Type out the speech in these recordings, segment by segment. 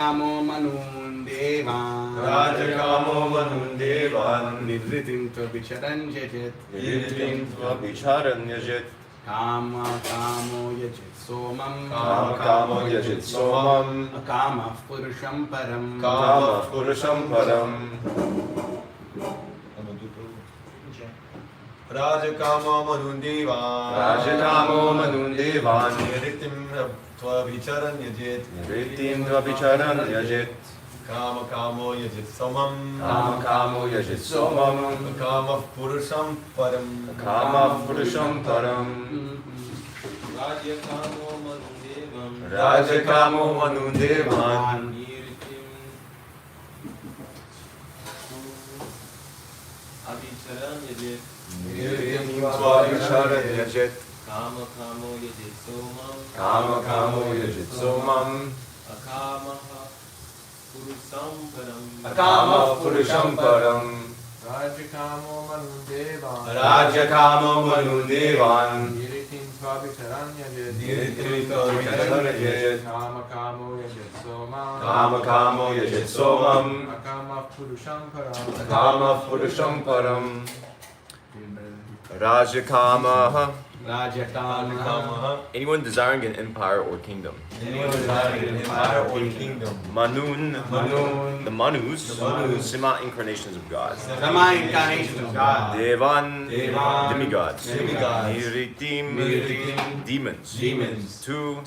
Kamo manun devan Rajakamo manun devan Nivritim tvabicharan yajit Nivritim tvabicharan yajit Kama kamo yajit somam Kama kamo yajit somam Kama purusham param Kama purusham param Rajakamo manun devan Rajakamo manun devan Nivritim tvabicharan yajit Nivritim tvabicharan yajit Kama kamo yajit somam Kama kamo yajit somam Kama purusham param Kama purusham param Rajakamo manundevam Rajakamo manundevan Avicharam yajit Nivritim tvabicharan yajit Kama kamo yajit somam Kama kamo yajit somam Akamaha purusam param Kama purusham param Rajakamo manundevan Rajakamo manundevan Niritim tvabicharan yajit Niritim tvabicharan yajit Kama kamo yajit somam Kama kamo yajit somam Akama purusham param Kama purusham param Rajakamaha. Rajakama Anyone desiring an empire or kingdom. Anyone desiring an empire or kingdom. Manun. Manun. The Manus. The Manus. Sima incarnations of God. Sama incarnation of God Devan. Devan. Demigods. Demigods. Niritim. Niritim. Demons. Demons. Two.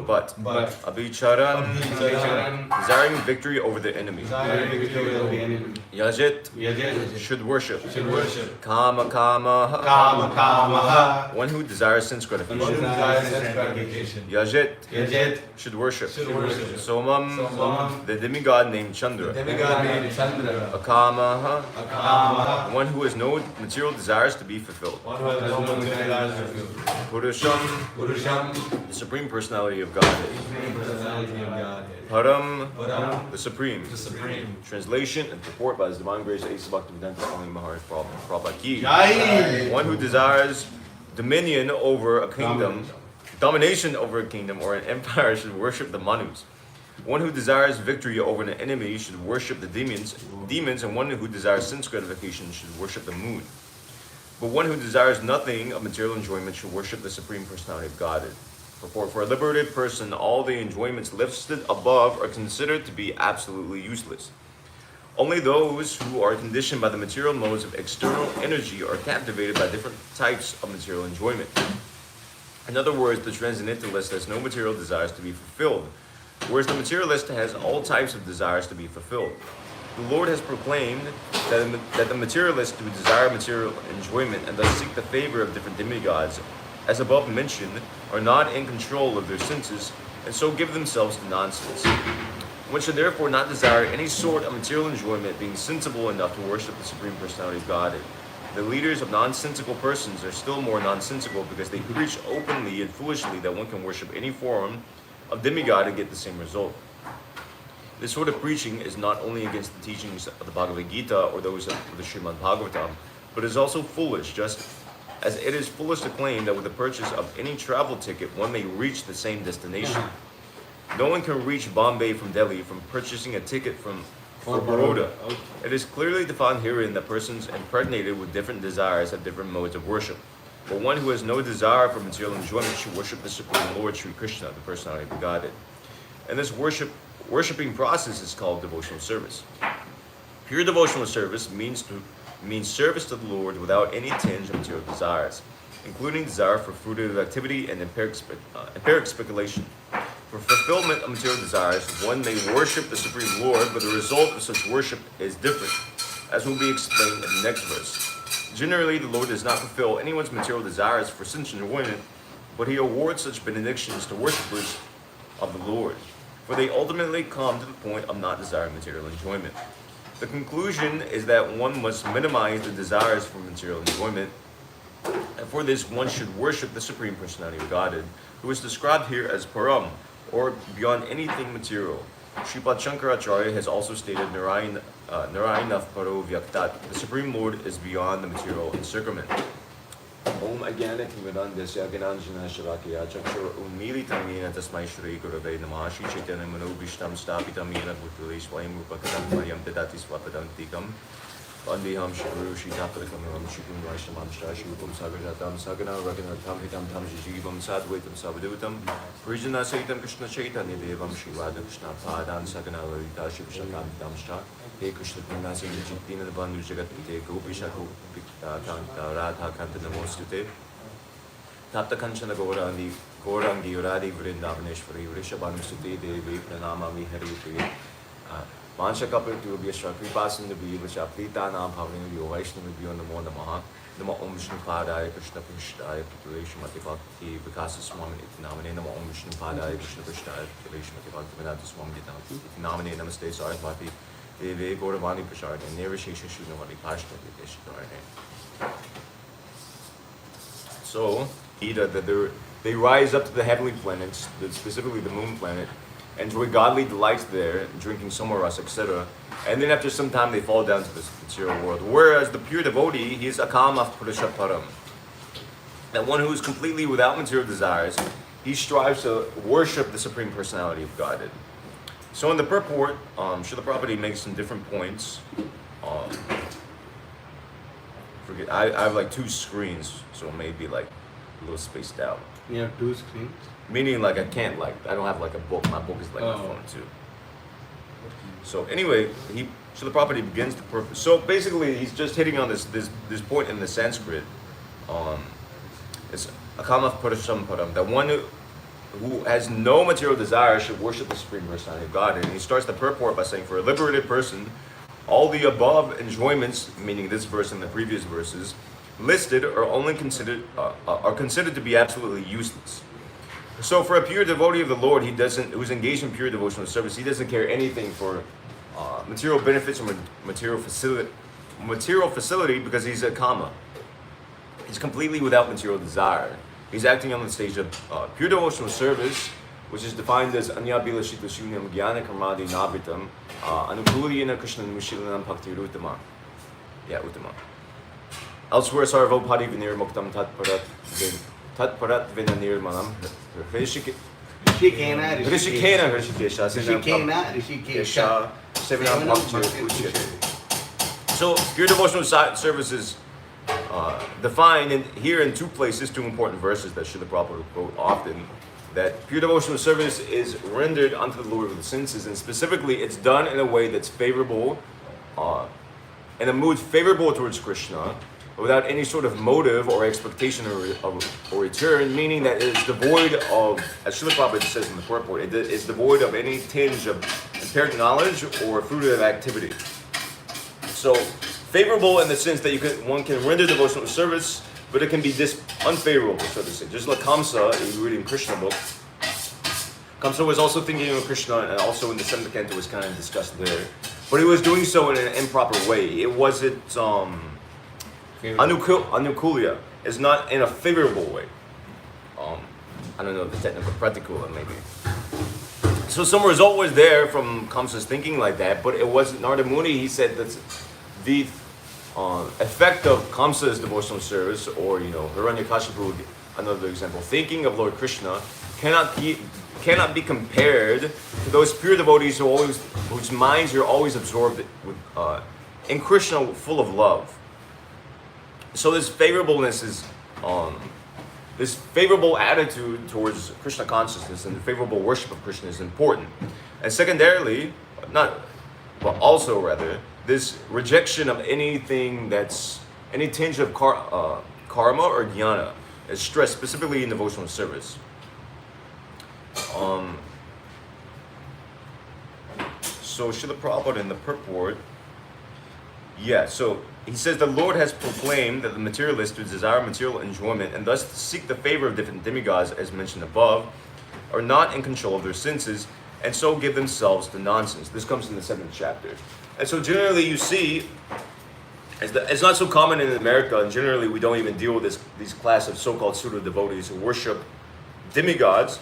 But. Abicharan. Abicharan. Desiring victory over the enemy. Desiring victory over the enemy. Yajit. Yajit Should worship. Should worship. Kama Kama. Kama Kama One who desires sense One who gratification. desires sense gratification. Yajit. Yajit. Should worship. Should worship. Somam. Somam. The demigod named Chandra. Demigod named Chandra. Akama. Akama. One who has no material desires to be fulfilled. One who has no desires to fulfill. Purusham. Purusham. The supreme personality of Godhead. Supreme personality of Godhead. Param. Param. The supreme. The supreme. Translation and purport by His Divine Grace Asa Bhaktivedanta Swami Maharaj Prabhupada Ki. Jai One who desires dominion over a kingdom, domination over a kingdom or an empire should worship the Manus. One who desires victory over an enemy should worship the demons, and one who desires sense gratification should worship the moon. But one who desires nothing of material enjoyment should worship the Supreme Personality of Godhead. For a liberated person, all the enjoyments listed above are considered to be absolutely useless. Only those who are conditioned by the material modes of external energy are captivated by different types of material enjoyment. In other words, the transcendentalist has no material desires to be fulfilled, whereas the materialist has all types of desires to be fulfilled. The Lord has proclaimed that the materialists who desire material enjoyment and thus seek the favor of different demigods, as above mentioned, are not in control of their senses, and so give themselves to nonsense. One should therefore not desire any sort of material enjoyment, being sensible enough to worship the Supreme Personality of Godhead. The leaders of nonsensical persons are still more nonsensical because they preach openly and foolishly that one can worship any form of demigod and get the same result. This sort of preaching is not only against the teachings of the Bhagavad Gita or those of the Srimad Bhagavatam, but is also foolish, just as it is foolish to claim that with the purchase of any travel ticket one may reach the same destination. No one can reach Bombay from Delhi from purchasing a ticket for Baroda. It is clearly defined herein that persons impregnated with different desires have different modes of worship. But one who has no desire for material enjoyment should worship the Supreme Lord Sri Krishna, the personality of the Godhead. And this worshiping process is called devotional service. Pure devotional service means service to the Lord without any tinge of material desires, including desire for fruitive activity and empiric speculation. For fulfillment of material desires, one may worship the Supreme Lord, but the result of such worship is different, as will be explained in the next verse. Generally, the Lord does not fulfill anyone's material desires for sense enjoyment, but He awards such benedictions to worshippers of the Lord, for they ultimately come to the point of not desiring material enjoyment. The conclusion is that one must minimize the desires for material enjoyment, and for this one should worship the Supreme Personality of Godhead, who is described here as Param, or beyond anything material. Sripad Shankaracharya has also stated Narayana Paro Vyaktat. The Supreme Lord is beyond the material encirclement. Om Agyanik Mirandasya Gananjana Shavakya Chakshur Unmilitam Yena Tasmai Shri Gurave Namaha Shri Chaitanya Mano Vishtam Stapitam Yena Bhutali Swayam Rupakadam Mayam Dadati Swapadantikam Vandiham Shivuru Shitapadakam Shikun Vaishnamam Shashupam Sagaratam Sagana Raganatam Hitam Tam Jijivam Sadvaitam Savadutam Prijana Saitam Krishna Chaitanya Devam Shivada Krishna Padan Sagana Lalita Shivshakam Damsha He Krishna Purnasi Jitina Bandhu Jagat Pite Gopishaku Radha Kanta Namostute Tapta Kanchana Gaurangi Uradi Vrindavaneshwari Vrishabhanusute Devi Pranamami Hari Mansha Kapil to be a Shakripasan to be which are Pita Nam Pavin, your Vaishnavi beyond the Mona Maha, the Om Vishnu Padaya, Krishna Prishtaya, population Mativakti, because the Swami nominate the Om Vishnu Padaya, Krishna Prishtaya, population Mativakti, Venata Swami nominate Namaste Sarasvati, Devi Gauravani Prashad, and Nirvishesha Shunavani Pashta, So, either that they rise up to the heavenly planets, specifically the moon planet, enjoy godly delights there, drinking somaras, etc. And then after some time they fall down to this material world. Whereas the pure devotee, he is akama purusha param. That one who is completely without material desires, he strives to worship the Supreme Personality of Godhead. So in the purport, Srila Prabhupada makes some different points. I have like 2 screens, so maybe like a little spaced out. You have 2 screens? Meaning like I don't have like a book. My book is like my phone too. So anyway, Srila Prabhupada begins the purpose. So basically he's just hitting on this point in the Sanskrit. It's akama purusam param. That one who has no material desire should worship the Supreme Personality of God. And he starts the purport by saying, for a liberated person, all the above enjoyments, meaning this verse and the previous verses, listed are only considered to be absolutely useless. So for a pure devotee of the Lord, who's engaged in pure devotional service, he doesn't care anything for material benefits or material facility because he's a kama. He's completely without material desire. He's acting on the stage of pure devotional service, which is defined as anyabila shita shunyam jnana karmadi nabritam anukuliyana krishna mushilanam bhakti uttama. Yeah, uttama. Elsewhere, sarvo padi vinir muktam tatparat vinanir manam Rishikena Sevanam Bhakti. So pure devotional service is defined here in 2 places, 2 important verses that Srila Prabhupada quote often, that pure devotional service is rendered unto the Lord of the senses, and specifically it's done in a way that's favorable, in a mood favorable towards Krishna, without any sort of motive or expectation or return, meaning that it is devoid of, as Srila Prabhupada says in the purport, it is devoid of any tinge of apparent knowledge or fruitive activity. So, favorable in the sense that one can render devotional service, but it can be unfavorable, so to say. Just like Kamsa, if you read in Krishna book, Kamsa was also thinking of Krishna, and also in the 7th canto was kind of discussed there. But he was doing so in an improper way. It wasn't anukulya. It's not in a favorable way. I don't know the technical pratikula maybe. So some result was there from Kamsa's thinking like that, but it wasn't. Narada Muni, he said that the effect of Kamsa's devotional service, or Hiranyakashipu, another example, thinking of Lord Krishna cannot be compared to those pure devotees whose minds are always absorbed in Krishna, full of love. So this favorableness is this favorable attitude towards Krishna consciousness and the favorable worship of Krishna is important. And secondarily, this rejection of anything that's any tinge of karma or jnana is stressed specifically in devotional service. So Srila Prabhupada in the purport, so he says the Lord has proclaimed that the materialists who desire material enjoyment and thus seek the favor of different demigods, as mentioned above, are not in control of their senses and so give themselves to nonsense. This comes in the 7th chapter. And so generally you see, it's not so common in America, and generally we don't even deal with these class of so-called pseudo-devotees who worship demigods.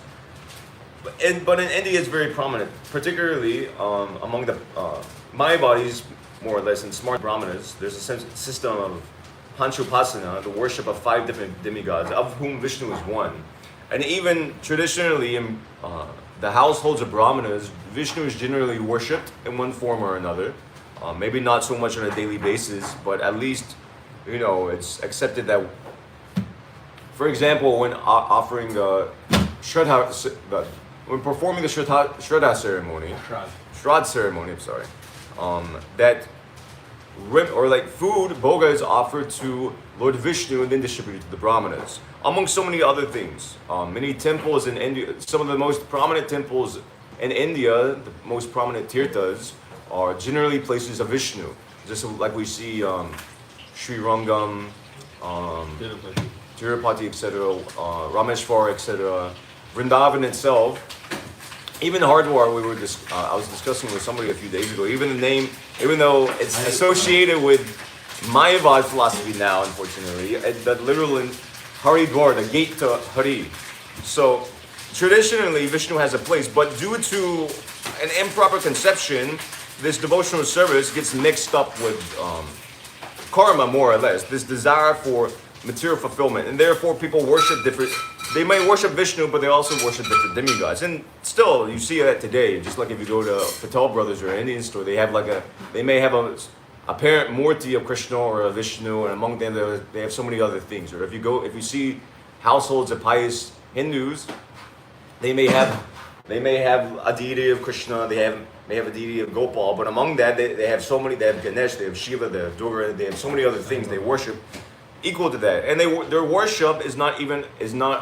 But in India it's very prominent, particularly among the Mayavadis, more or less, and smart brahmanas. There's a system of Panchupasana, the worship of 5 different demigods, of whom Vishnu is one. And even traditionally in the households of Brahmanas, Vishnu is generally worshipped in one form or another. Maybe not so much on a daily basis, but at least, it's accepted that, for example, when offering when performing the Shraddha ceremony, Shraddha ceremony, I'm sorry, that food, bhoga is offered to Lord Vishnu and then distributed to the Brahmanas. Among so many other things. Many temples in India, some of the most prominent temples in India, the most prominent tirthas, are generally places of Vishnu. Just like we see Sri Rangam, Tirupati, etc., Rameshwar, etc., Vrindavan itself. Even Hardwar, I was discussing with somebody a few days ago, even the name, even though it's associated with Mayavad philosophy now, unfortunately, that literal Haridwar, the gate to Hari. So, traditionally, Vishnu has a place, but due to an improper conception, this devotional service gets mixed up with karma, more or less, this desire for material fulfillment, and therefore people worship different. They may worship Vishnu, but they also worship different demigods. And still, you see that today. Just like if you go to Patel Brothers or an Indian store, they may have a apparent Murti of Krishna or a Vishnu, and among them they have so many other things. Or if you see households of pious Hindus, they may have a deity of Krishna, they have a deity of Gopal, but among that they have so many. They have Ganesh, they have Shiva, they have Durga, they have so many other things they worship equal to that, and their worship is not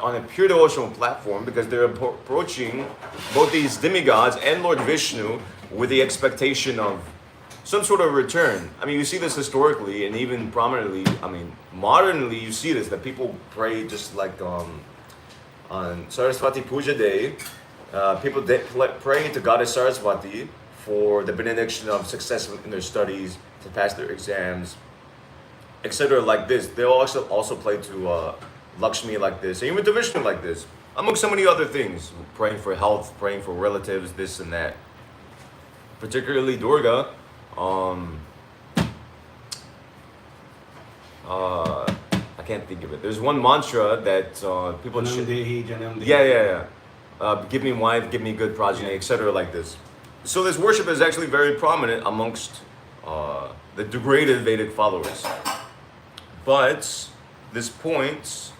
on a pure devotional platform, because they're approaching both these demigods and Lord Vishnu with the expectation of some sort of return. I mean, you see this historically and even prominently. I mean, modernly you see this, that people pray just like on Saraswati Puja Day. People pray to Goddess Saraswati for the benediction of success in their studies, to pass their exams, etc. like this. They also play to Lakshmi like this, and even to Vishnu like this, among so many other things. Praying for health, praying for relatives, this and that. Particularly Durga. I can't think of it. There's one mantra that people should. Give me wife, give me good progeny, etc. like this. So this worship is actually very prominent amongst the degraded Vedic followers. But this point,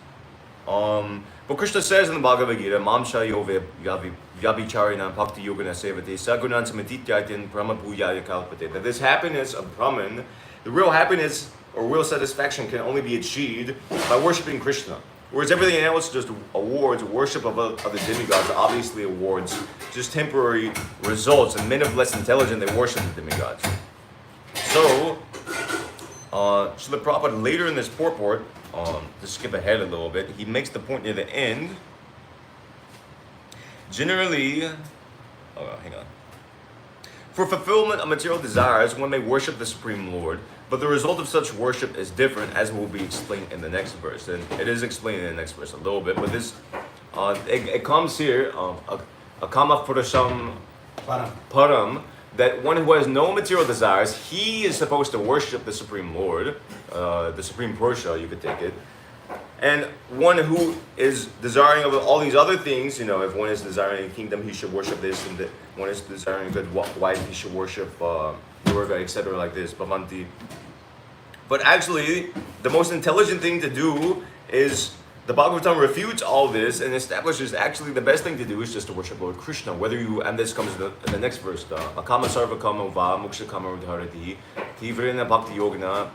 but Krishna says in the Bhagavad Gita, Mamsha Yove Vyabhicharina Bhakti Yogana Sevate Sagunan Samatityatin Pramabhuyaya Kalpate. That this happiness of Brahman, the real happiness or real satisfaction, can only be achieved by worshiping Krishna. Whereas everything else just awards, worship of other demigods obviously awards just temporary results, and men of less intelligence, they worship the demigods. So, Srila Prabhupada later in this purport, to skip ahead a little bit, he makes the point near the end. Generally, hang on. For fulfillment of material desires, one may worship the Supreme Lord, but the result of such worship is different, as will be explained in the next verse. And it is explained in the next verse a little bit, but this, it comes here, akama purusam param, that one who has no material desires, he is supposed to worship the Supreme Lord, the Supreme Purusha, you could take it. And one who is desiring of all these other things, if one is desiring a kingdom, he should worship this, and one is desiring a good wife, he should worship Durga, etc. like this, Bhavanti. But actually, the most intelligent thing to do is, the Bhagavatam refutes all this and establishes actually the best thing to do is just to worship Lord Krishna. Whether you, and this comes in the next verse, Akama Sarva Kama Va Muksha Kama Udharati Tivrena Bhakti Yogana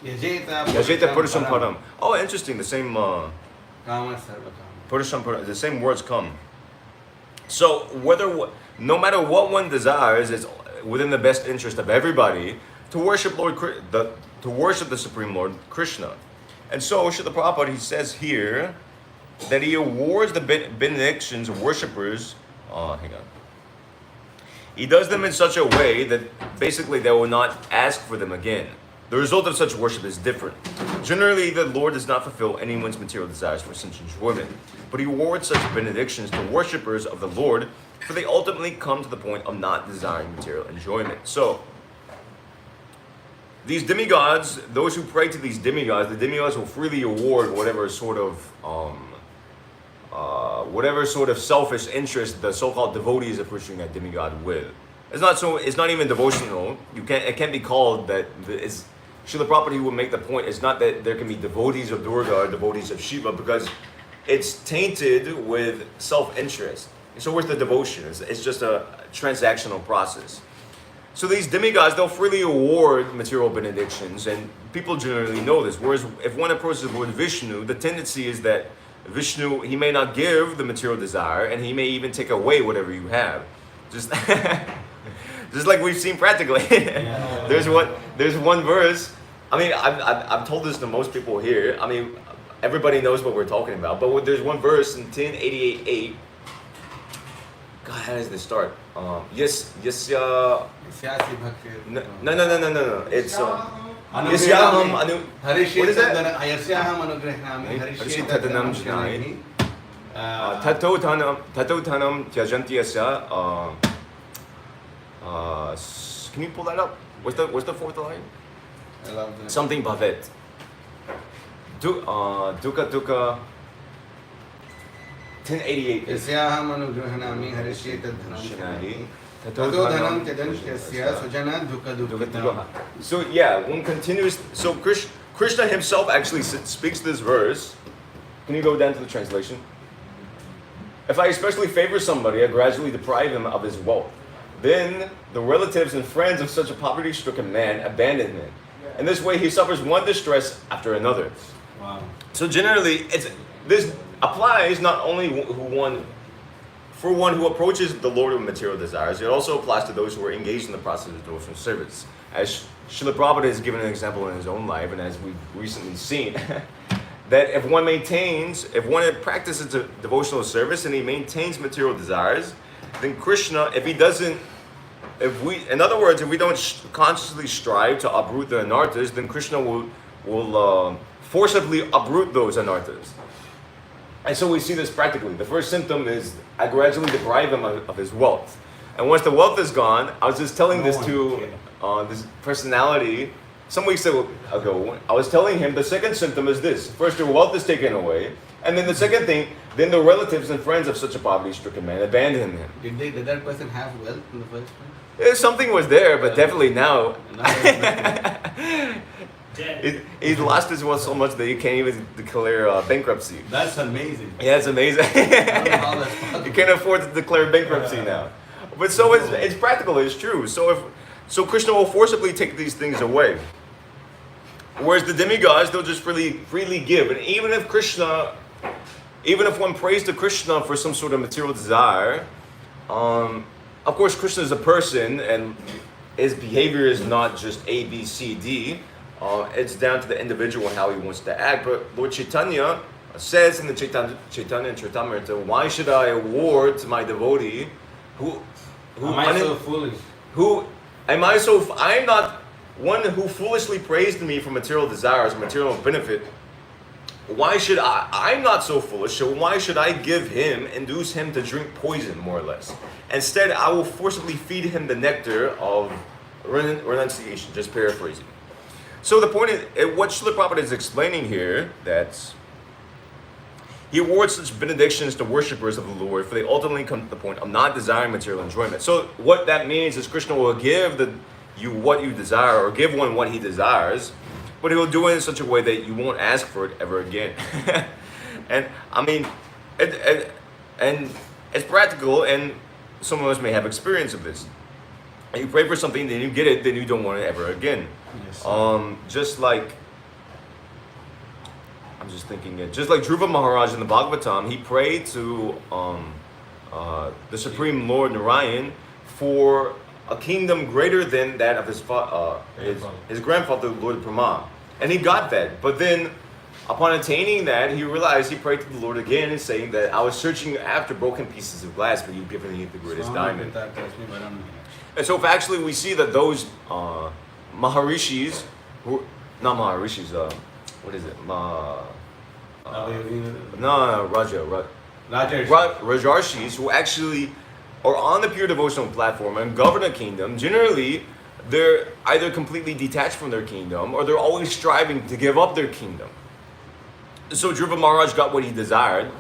Yajeta Purusham Param. Oh, interesting, the same Purusham Param, the same words come. So no matter what one desires, it's within the best interest of everybody to worship to worship the Supreme Lord Krishna. And so, Srila Prabhupada, he says here that he awards the benedictions of worshippers. He does them in such a way that basically they will not ask for them again. The result of such worship is different. Generally, the Lord does not fulfill anyone's material desires for sense enjoyment, but he awards such benedictions to worshippers of the Lord, for they ultimately come to the point of not desiring material enjoyment. So, these demigods, those who pray to these demigods, the demigods will freely award whatever sort of selfish interest the so-called devotees are pursuing that demigod with. It's not even devotional. It can't be called that. Srila Prabhupada will make the point. It's not that there can be devotees of Durga or devotees of Shiva, because it's tainted with self-interest. So where's the devotion? It's just a transactional process. So these demigods, they'll freely award material benedictions, and people generally know this. Whereas if one approaches Lord Vishnu, the tendency is that Vishnu, he may not give the material desire, and he may even take away whatever you have. Just like we've seen practically. There's one verse. I mean, I've told this to most people here. I mean, everybody knows what we're talking about. But there's one verse in 1088:8. God, how does this start? No. It's Yasyaham anu. What is that? Tato tyajanti yasya. Can you pull that up? What's the fourth line? I love that. Something bhavet. Dukkha. 1088. Yasyaham anugrahanami harishe tadhanam tato dhanam tyajantyasya sujana dukkha. So yeah, one continues. So Krishna himself actually speaks this verse. Can you go down to the translation? If I especially favor somebody, I gradually deprive him of his wealth. Then the relatives and friends of such a poverty-stricken man abandon him. In this way, he suffers one distress after another. Wow. So generally, this applies not only for one who approaches the Lord with material desires, it also applies to those who are engaged in the process of devotional service. As Srila Prabhupada has given an example in his own life, and as we've recently seen, that if one practices a devotional service and he maintains material desires, then Krishna, if we don't consciously strive to uproot the anarthas, then Krishna will forcibly uproot those anarthas. And so we see this practically. The first symptom is I gradually deprive him of his wealth. And once the wealth is gone, I was just telling this to this personality some weeks ago. I was telling him the second symptom is this. First, your wealth is taken away. And then the second thing, then the relatives and friends of such a poverty-stricken man abandon him. Did that person have wealth in the first place? Something was there, but definitely now. Now He lost his wealth so much that he can't even declare bankruptcy. that's amazing. Yeah, it's amazing. I don't know how that's possible. You can't afford to declare bankruptcy now. But so it's practical, it's true. So Krishna will forcibly take these things away. Whereas the demigods, they'll just freely give. And even if one prays to Krishna for some sort of material desire, of course Krishna is a person and his behavior is not just A, B, C, D. It's down to the individual how he wants to act. But Lord Chaitanya says in the Chaitanya Charitamrita, why should I award to my devotee who Am I so foolish? I'm not one who foolishly praised me for material desires, material benefit. I'm not so foolish, so why should I induce him to drink poison, more or less? Instead, I will forcibly feed him the nectar of renunciation, just paraphrasing. So the point is, what Srila Prabhupada is explaining here, that he awards such benedictions to worshippers of the Lord, for they ultimately come to the point of not desiring material enjoyment. So what that means is Krishna will give you what you desire, or give one what he desires, but he will do it in such a way that you won't ask for it ever again. And I mean, and it's practical, and some of us may have experience of this. And you pray for something, then you get it, then you don't want it ever again. Yes, Just like Dhruva Maharaj in the Bhagavatam, he prayed to the Supreme Lord Narayan for a kingdom greater than that of his grandfather, Lord Brahma. And he got that. But then, upon attaining that, he realized, he prayed to the Lord again and saying that I was searching after broken pieces of glass, but you've given me the greatest diamond. And so actually we see that those Maharishis, Rajarshis, who actually are on the pure devotional platform and govern a kingdom, generally they're either completely detached from their kingdom or they're always striving to give up their kingdom. So Dhruva Maharaj got what he desired,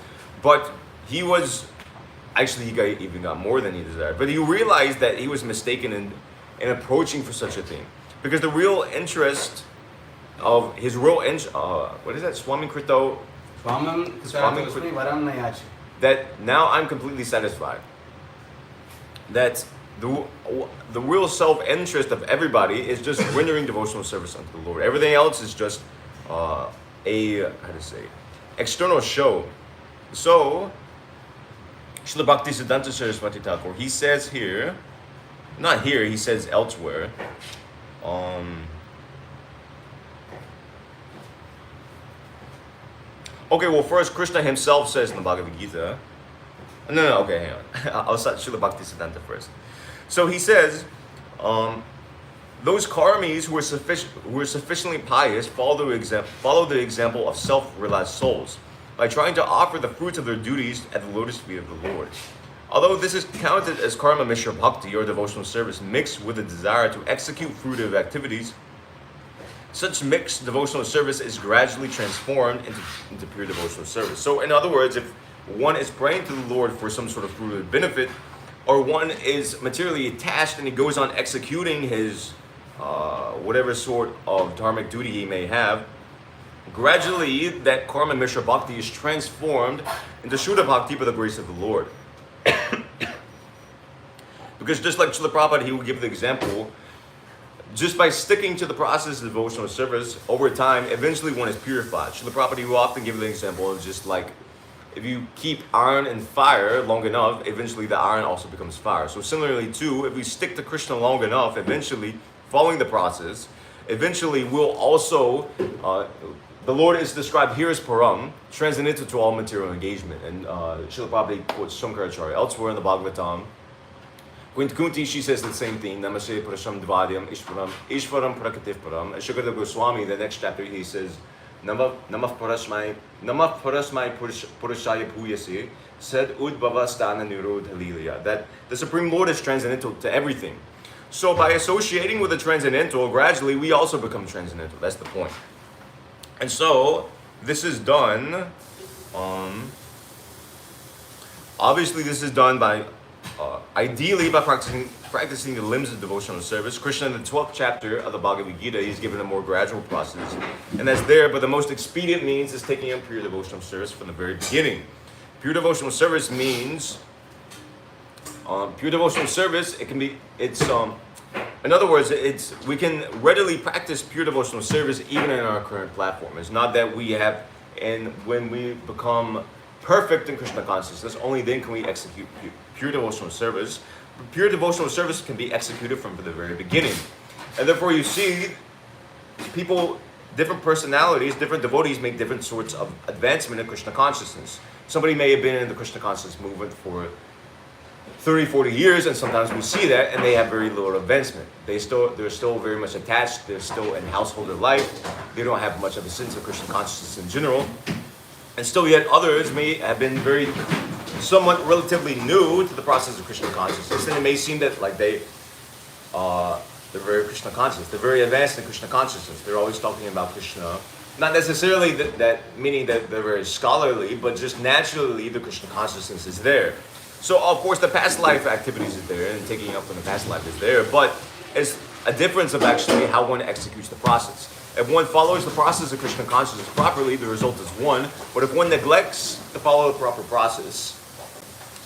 but he even got more than he desired. But he realized that he was mistaken in approaching for such a thing. Because the real interest of his what is that? Swami Krito? That now I'm completely satisfied. That the real self-interest of everybody is just rendering devotional service unto the Lord. Everything else is just external show. So, Srila Bhaktisiddhanta Saraswati Thakur, he says here, not here, he says elsewhere, okay, well, first, Krishna himself says in the Bhagavad Gita, okay, hang on. I'll start Srila Bhaktisiddhanta first. So he says, those karmis who are sufficiently pious follow the example of self-realized souls by trying to offer the fruits of their duties at the lotus feet of the Lord. Although this is counted as karma mishra bhakti or devotional service mixed with a desire to execute fruitive activities, such mixed devotional service is gradually transformed into pure devotional service. So in other words, if one is praying to the Lord for some sort of fruitive benefit, or one is materially attached and he goes on executing his whatever sort of dharmic duty he may have, gradually that karma mishra bhakti is transformed into Shuddha bhakti by the grace of the Lord. Because just like Srila Prabhupada, he will give the example, just by sticking to the process of devotional service, over time, eventually one is purified. Srila Prabhupada, he will often give the example of just like, if you keep iron in fire long enough, eventually the iron also becomes fire. So similarly too, if we stick to Krishna long enough, eventually, following the process, eventually we'll also, the Lord is described here as Param, transcendental to all material engagement. And Srila Prabhupada quotes Shankaracharya elsewhere in the Bhagavatam. Kunti, she says the same thing, Namaste Parasham Dvadyam Ishvaram Prakatif Param. And Shukadeva Goswami, the next chapter, he says, Namah Parasmai Purushaya Puyase said Udbhava Stana Nirodha Lilya, that the Supreme Lord is transcendental to everything. So by associating with the transcendental, gradually we also become transcendental. That's the point. And so this is done, obviously this is done by, ideally by practicing the limbs of devotional service. Krishna in the 12th chapter of the Bhagavad Gita, he's given a more gradual process. And that's there, but the most expedient means is taking up pure devotional service from the very beginning. Pure devotional service means, pure devotional service, in other words, we can readily practice pure devotional service even in our current platform. It's not that we have, and when we become perfect in Krishna consciousness, only then can we execute pure devotional service. Pure devotional service can be executed from the very beginning. And therefore you see people, different personalities, different devotees make different sorts of advancement in Krishna consciousness. Somebody may have been in the Krishna consciousness movement for 30, 40 years, and sometimes we see that, and they have very little advancement. They're still very much attached, they're still in householder life, they don't have much of a sense of Krishna consciousness in general. And still yet others may have been somewhat relatively new to the process of Krishna consciousness, and it may seem that like they're very Krishna conscious, they're very advanced in Krishna consciousness, they're always talking about Krishna. Not necessarily that meaning that they're very scholarly, but just naturally the Krishna consciousness is there. So of course the past life activities is there, and taking up from the past life is there, but it's a difference of actually how one executes the process. If one follows the process of Krishna consciousness properly, the result is one. But if one neglects to follow the proper process,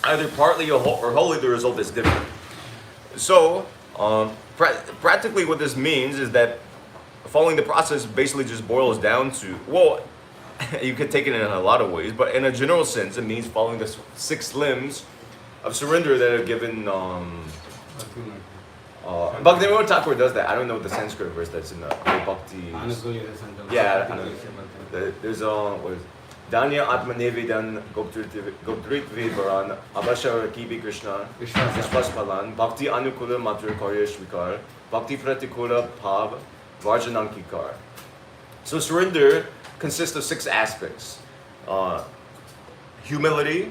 either partly or wholly, the result is different. So, practically what this means is that following the process basically just boils down to, well, you could take it in a lot of ways, but in a general sense, it means following the 6 limbs of surrender that are given. Bhaktivinoda Thakur does that. I don't know the Sanskrit verse that's in the Bhakti. Yeah, there's what is Danya Atmanevidan Goptrit Vivaran Abhashara Kibi Krishna Vishwaspalan Bhakti Anukula Matra Karya Shvikar Bhakti Pratikula Pav Varjanankikar. So surrender consists of 6 aspects. Humility,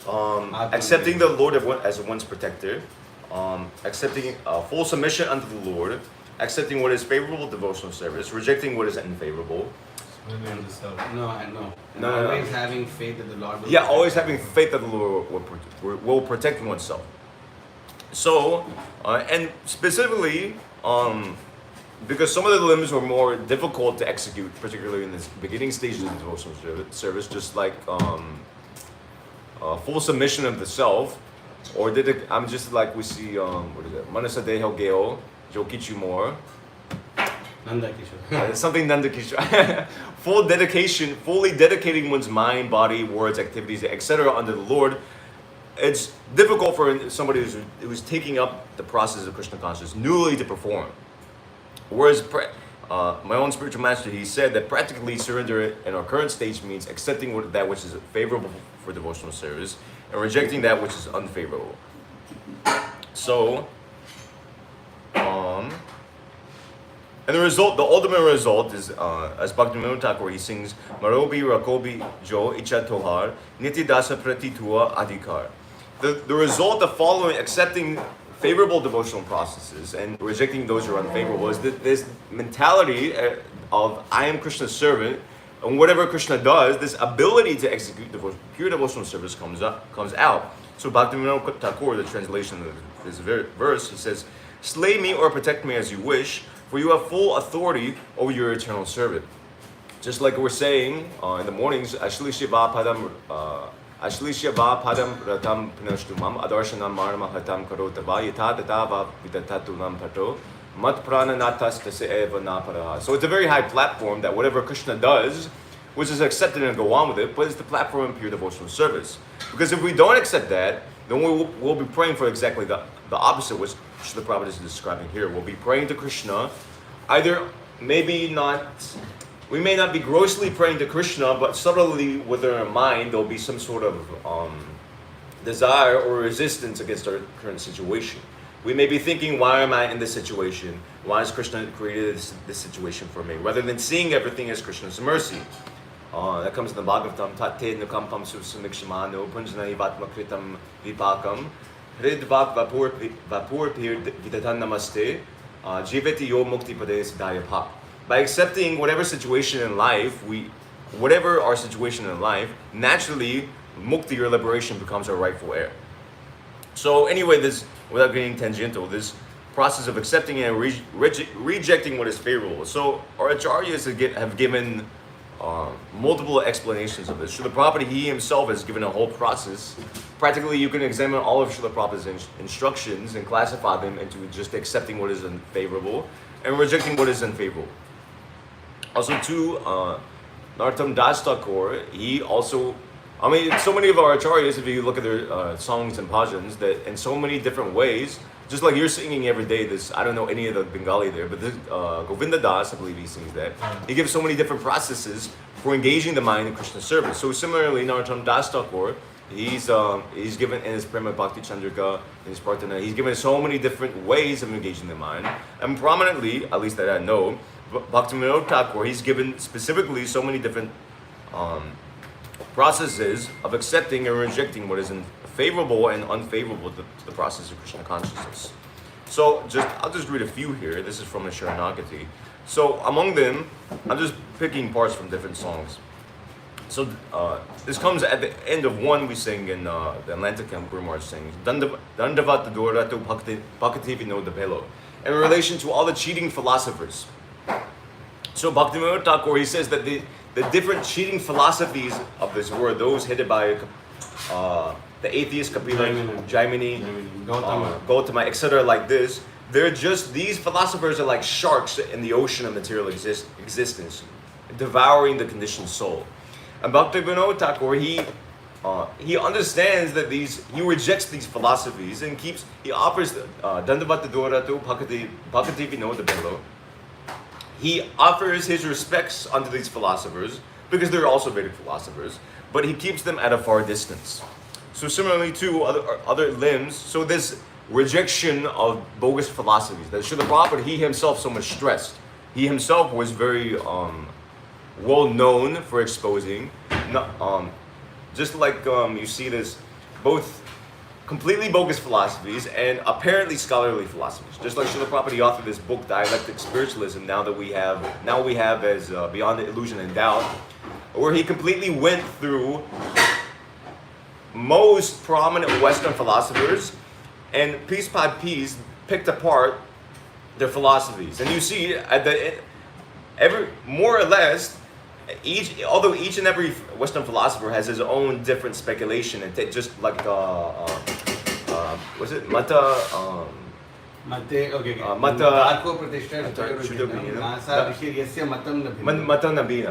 accepting the Lord as one's protector, accepting full submission unto the Lord, accepting what is favorable devotional service, rejecting what is unfavorable. No, I know. And No, no, no. always having faith that the Lord will Yeah, protect always you. having faith that the Lord will protect oneself. So, and specifically, because some of the limbs were more difficult to execute, particularly in the beginning stages of the devotional service, just like full submission of the self, or I'm just like we see, what is it? Manasa Deho Geo, Jokichu more. Nanda Kishore. Something Nandakishra. Full dedication, fully dedicating one's mind, body, words, activities, etc. under the Lord. It's difficult for somebody who's taking up the process of Krishna consciousness newly to perform. Whereas my own spiritual master, he said that practically surrender in our current stage means accepting that which is favorable for devotional service and rejecting that which is unfavorable. So, and the result, the ultimate result is, as Bhaktivinoda Thakur, he sings, Marobi Rakobi Jo Icha Tohar Niti Dasa Prati Tua Adhikar. The result of following, accepting favorable devotional processes and rejecting those who are unfavorable is this mentality of I am Krishna's servant, and whatever Krishna does, this ability to execute pure devotional service comes out. So Bhaktivinoda Thakur, the translation of this verse, he says, slay me or protect me as you wish, for you have full authority over your eternal servant. Just like we're saying in the mornings, Ashlisha va padam ratam pinashtumam adarshanam marma hatam karotava yata tatava vidatatulam pato mat prana natas tase eva naparaha. So it's a very high platform that whatever Krishna does, which is accepted and go on with it, but it's the platform of pure devotional service. Because if we don't accept that, then we'll be praying for exactly the opposite, which the Prabhupada is describing here. We'll be praying to Krishna, either maybe not, we may not be grossly praying to Krishna, but subtly within our mind, there'll be some sort of desire or resistance against our current situation. We may be thinking, why am I in this situation? Why has Krishna created this situation for me? Rather than seeing everything as Krishna's mercy. That comes in the Bhagavatam, Tate Nukampam Susamikshimano, Punjana Vatma Kritam Vipakam, Hridvak Vapur Pir Vidatan Namaste, Jiveti Yo Mukti Pades Dayapak. By accepting whatever situation in life, whatever our situation in life, naturally, mukti or liberation becomes our rightful heir. So anyway, this, without getting tangential, this process of accepting and rejecting what is favorable. So our acharyas have given multiple explanations of this. Srila Prabhupada, he himself has given a whole process. Practically, you can examine all of Srila Prabhupada's instructions and classify them into just accepting what is unfavorable and rejecting what is unfavorable. Also, too, Narottam Das Thakur, he also, so many of our acharyas, if you look at their songs and bhajans, that in so many different ways, just like you're singing every day, this, I don't know any of the Bengali there, but this, Govinda Das, I believe he sings that. He gives so many different processes for engaging the mind in Krishna service. So similarly, Narottam Das Thakur, he's given in his Prema Bhakti Chandrika, in his Prarthana, he's given so many different ways of engaging the mind. And prominently, at least that I know, Bhaktivinoda Thakur, he's given specifically so many different processes of accepting and rejecting what is favorable and unfavorable to the process of Krishna consciousness. So I'll just read a few here. This is from the Sharanagati. So among them, I'm just picking parts from different songs. So this comes at the end of one we sing in the Atlantic Camp Guru Maharaj sings, Dandavat Doratu Bhakti Vinoda Belo, in relation to all the cheating philosophers. So Bhaktivinoda Thakur, he says that the different cheating philosophies of this were those headed by the atheist Kapila, Jaimini, Gautama, etc. like this. They're just, these philosophers are like sharks in the ocean of material existence, devouring the conditioned soul. And Bhaktivinoda Thakur, he understands that he rejects these philosophies and he offers Dandavata Doratu Bhakti Vinoda Belo. He offers his respects unto these philosophers because they're also Vedic philosophers, but he keeps them at a far distance. So similarly to other limbs, so this rejection of bogus philosophies that Srila Prabhupada, he himself so much stressed. He himself was very well known for exposing, just like you see this, both completely bogus philosophies and apparently scholarly philosophies. Just like Srila Prabhupada authored this book, Dialectic Spiritualism, now we have as Beyond the Illusion and Doubt, where he completely went through most prominent Western philosophers and piece by piece picked apart their philosophies. And you see more or less although each and every Western philosopher has his own different speculation, and just like was it Mata?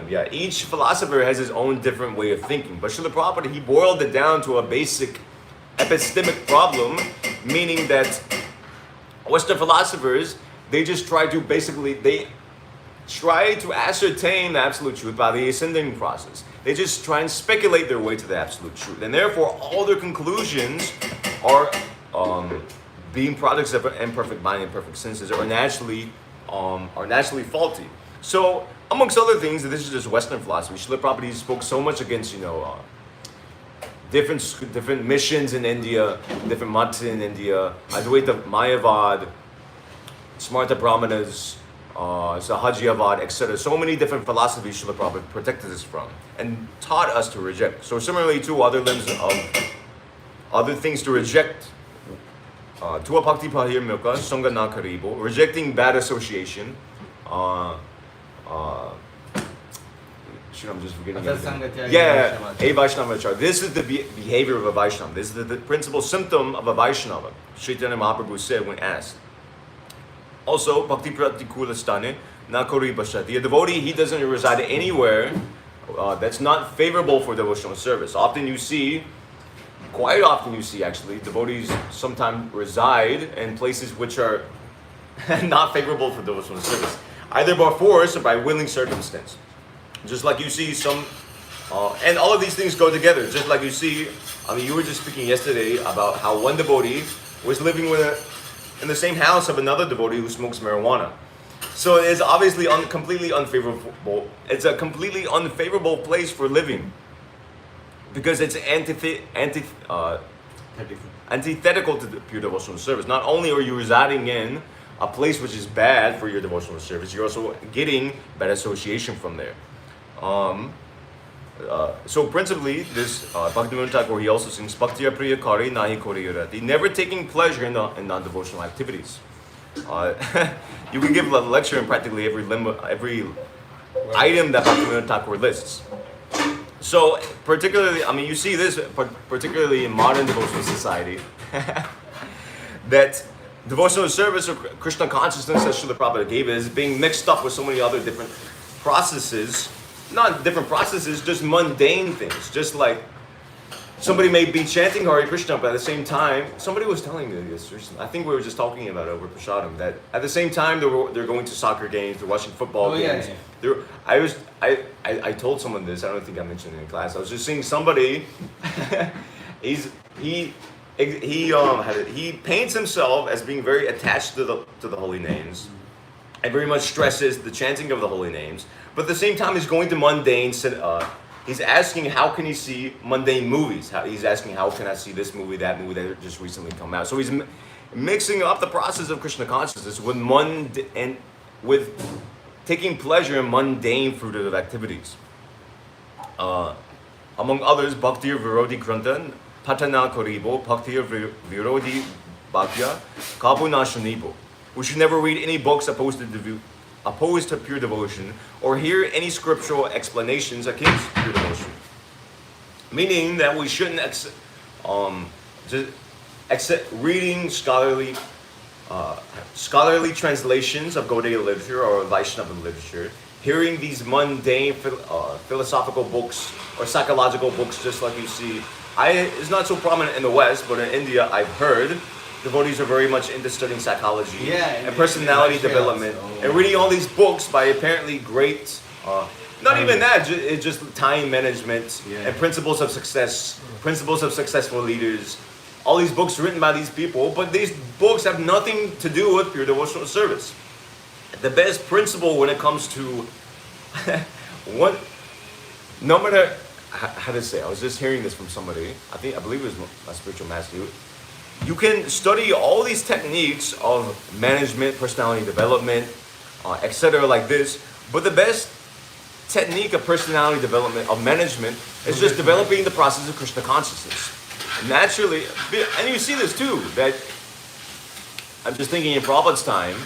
Yeah, each philosopher has his own different way of thinking. But Srila Prabhupada, he boiled it down to a basic epistemic problem, meaning that Western philosophers, they try to ascertain the absolute truth by the ascending process. They just try and speculate their way to the absolute truth. And therefore, all their conclusions are being products of imperfect mind and imperfect senses are naturally faulty. So, amongst other things, this is just Western philosophy. Srila Prabhupada spoke so much against, different missions in India, different maths in India, Advaita Mayavad, Smarta Brahmanas, Sahajiavad, etc. So many different philosophies Srila Prabhupada protected us from and taught us to reject. So similarly to other things to reject, Tua Bhakti Pahir Milka, Sangha Na Karibo, rejecting bad association, I'm just forgetting everything. Yeah, a Vaishnavachar. This is the behavior of a Vaishnava. This is the principal symptom of a Vaishnava. Chaitanya Mahaprabhu said when asked. Also, Bhakti Pratikula Stane, Nakori Bashati. A devotee, he doesn't reside anywhere that's not favorable for devotional service. Quite often you see actually, devotees sometimes reside in places which are not favorable for devotional service, either by force or by willing circumstance. Just like you see and all of these things go together. Just like you see, you were just speaking yesterday about how one devotee was living in the same house of another devotee who smokes marijuana. So it is obviously completely unfavorable. It's a completely unfavorable place for living because it's antithetical to the pure devotional service. Not only are you residing in a place which is bad for your devotional service, you're also getting bad association from there. So principally, this Bhaktivinoda Thakur, he also sings Bhaktiya Priya Kari Nahi Kori Yorati, never taking pleasure in non-devotional activities. You can give a lecture in practically every item that Bhaktivinoda Thakur lists. So particularly, you see this particularly in modern devotional society, that devotional service or Krishna consciousness, as Srila Prabhupada gave it, is being mixed up with so many other different processes. Not different processes, just mundane things. Just like somebody may be chanting Hare Krishna, but at the same time, somebody was telling me this recently. I think we were just talking about it over Prasadam, that at the same time they're going to soccer games, they're watching football games. Yeah. I told someone this. I don't think I mentioned it in class. I was just seeing somebody. He paints himself as being very attached to the holy names, and very much stresses the chanting of the holy names. But at the same time, he's going to mundane. He's asking, how can he see mundane movies? He's asking, how can I see this movie, that just recently come out? So he's mixing up the process of Krishna consciousness with taking pleasure in mundane fruitive activities. Among others, Bhaktir Virodi Grantha, Patana Koribo, Bhaktir Virodi Bhakya, Kabuna Shunibo. We should never read any books opposed to pure devotion, or hear any scriptural explanations against pure devotion. Meaning that we shouldn't accept reading scholarly translations of Gaudiya literature or Vaishnava literature, hearing these mundane philosophical books or psychological books, just like you see. It's not so prominent in the West, but in India, I've heard devotees are very much into studying psychology and personality development and reading all these books by apparently great, not even that, it's just time management and principles of success, principles of successful leaders. All these books written by these people, but these books have nothing to do with pure devotional service. The best principle when it comes to no matter how to say, I was just hearing this from somebody. I believe it was my spiritual master. you can study all these techniques of management, personality development, etc. like this, but the best technique of personality development, of management, is just developing the process of Krishna consciousness. Naturally, and you see this too, that I'm just thinking in Prabhupada's time,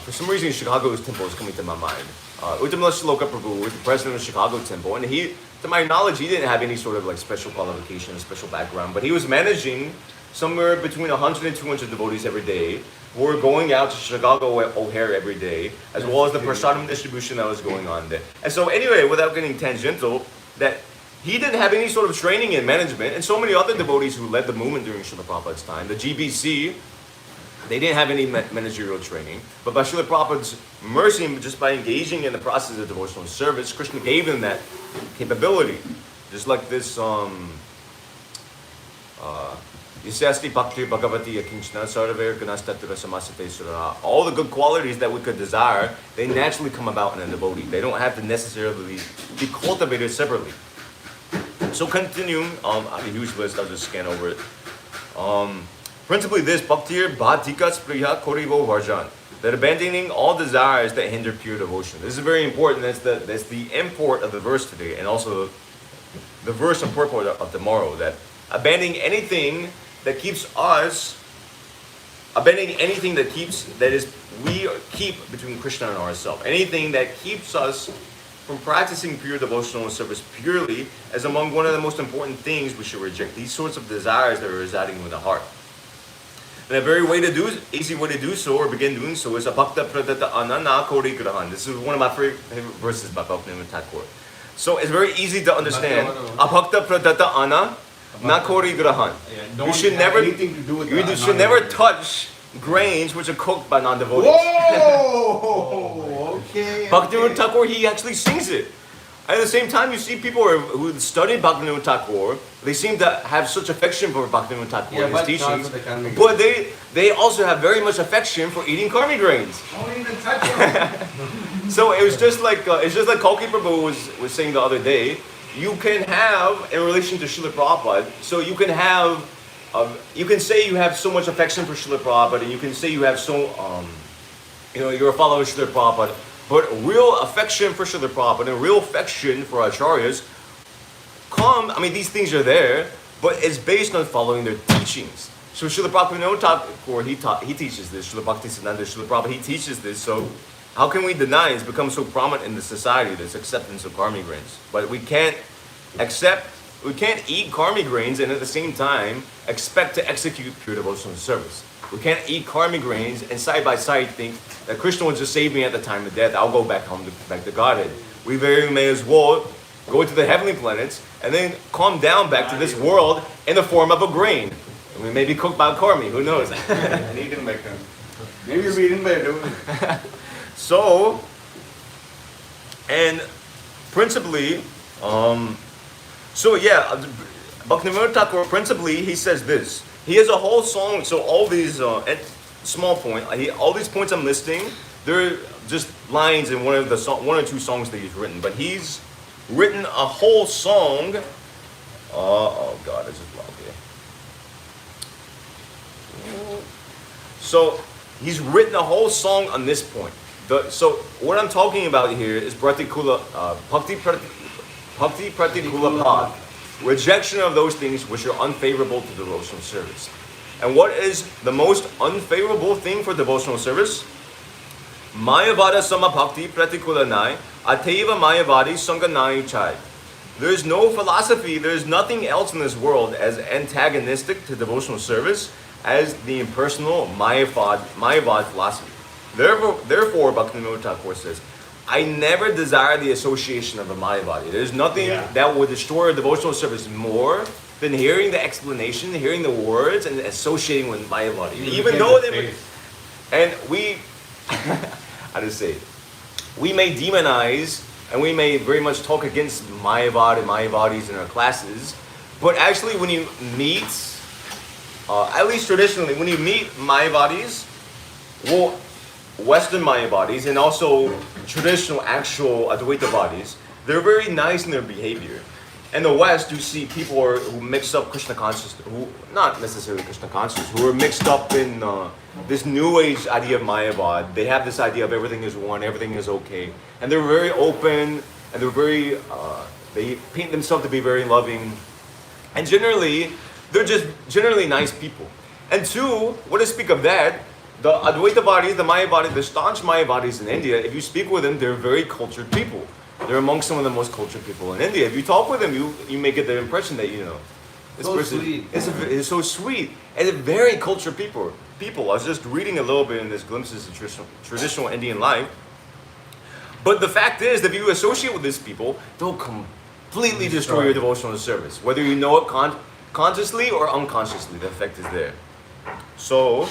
for some reason Chicago's temple is coming to my mind. Uttamala Shloka Prabhu was the president of Chicago temple, and he, to my knowledge, he didn't have any sort of like special qualification, special background, but he was managing somewhere between 100 and 200 devotees every day who were going out to Chicago O'Hare every day, as well as the prasadam distribution that was going on there. And so anyway, without getting tangential, that he didn't have any sort of training in management, and so many other devotees who led the movement during Srila Prabhupada's time, the GBC, they didn't have any managerial training, but by Srila Prabhupada's mercy, just by engaging in the process of devotional service, Krishna gave them that capability. Just like this, Yasasti Bhakti Bhagavati Yakinchna Sarvair Ganastatura Samasate Sura. All the good qualities that we could desire, they naturally come about in a devotee. They don't have to necessarily be cultivated separately. So continuing, I have a huge list, I'll just scan over it. Principally this, Bhaktir Bhatika Spriya Korivo Varjan. That abandoning all desires that hinder pure devotion. This is very important. That's the import of the verse today, and also the verse and purport of tomorrow. That abandoning anything that keeps us, abandoning anything that we keep between Krishna and ourselves. Anything that keeps us from practicing pure devotional service purely as among one of the most important things we should reject. These sorts of desires that are residing in the heart. And a very easy way to do so, or begin doing so, is Abhakta Pradata Anana Kori Grahan. This is one of my favorite verses by Bhaktivinoda Thakur. So it's very easy to understand. Abhakta Pradata Ana Na Kori Grahan. You should never, you should never touch grains which are cooked by non-devotees. Whoa! Okay. Bhaktivinoda Thakur, he actually sings it. At the same time, you see people who studied Bhaktivinoda Thakur, they seem to have such affection for Bhaktivinoda Thakur and his teachings, but they also have very much affection for eating karmi grains. Don't even touch them. So it's just like Kalki Prabhu was saying the other day. You can have, in relation to Srila Prabhupada, so you can have, you can say you have so much affection for Srila Prabhupada, and you can say you have you're a follower of Srila Prabhupada. But real affection for Srila Prabhupada and real affection for acharyas these things are there, but it's based on following their teachings. So Srila Prabhupada Thakur, he teaches this. Srila Bhaktisiddhanta, Srila Prabhupada, he teaches this. So how can we deny it's become so prominent in the society, this acceptance of karmi grains? But we can't eat karmi grains and at the same time expect to execute pure devotional service. We can't eat karmi grains and side by side think that Krishna will just save me at the time of death. I'll go back home, back to Godhead. We may as well go to the heavenly planets and then come down back to this world in the form of a grain. And we may be cooked by karmi, who knows? Eaten by them. Maybe you'll be eaten by a devil. So, and principally, Bhaktivinoda Thakur, principally, he says this. He has a whole song, so all these, small point, all these points I'm listing, they're just lines in one or two songs that he's written. But he's written a whole song, oh God, I just lost here. So, he's written a whole song on this point. So, what I'm talking about here is Bhakti Pratikula Pad. Rejection of those things which are unfavorable to devotional service. And what is the most unfavorable thing for devotional service? Mayavada sama bhakti pratikulanai ateva mayavadi sanganai chai. There is no philosophy, there is nothing else in this world as antagonistic to devotional service as the impersonal Mayavad philosophy. Therefore, Bhaktivinoda Thakur says, I never desire the association of a Mayavadi. There's nothing that would destroy a devotional service more than hearing the explanation, hearing the words, and associating with Mayavadi. Even though they we may demonize and we may very much talk against Mayavadis in our classes, but actually when you meet, at least traditionally, when you meet Mayavadis, Western Mayavadis and also traditional actual Advaita Vadis, they're very nice in their behavior. in the West, you see people who mix up Krishna consciousness, who not necessarily Krishna consciousness, who are mixed up in this New Age idea of Mayavad. They have this idea of everything is one, everything is okay, and they're very open, and they're very they paint themselves to be very loving, and generally they're just generally nice people. And two, what to speak of that? The Advaitavadis, the Mayavadis, the staunch Mayavadis in India, if you speak with them, they're very cultured people. They're among some of the most cultured people in India. If you talk with them, you may get the impression that, you know, this So person sweet. is so sweet. And they're very cultured people. I was just reading a little bit in this glimpses of traditional Indian life. But the fact is, if you associate with these people, they'll completely destroy your devotional service. Whether you know it consciously or unconsciously, the effect is there. So,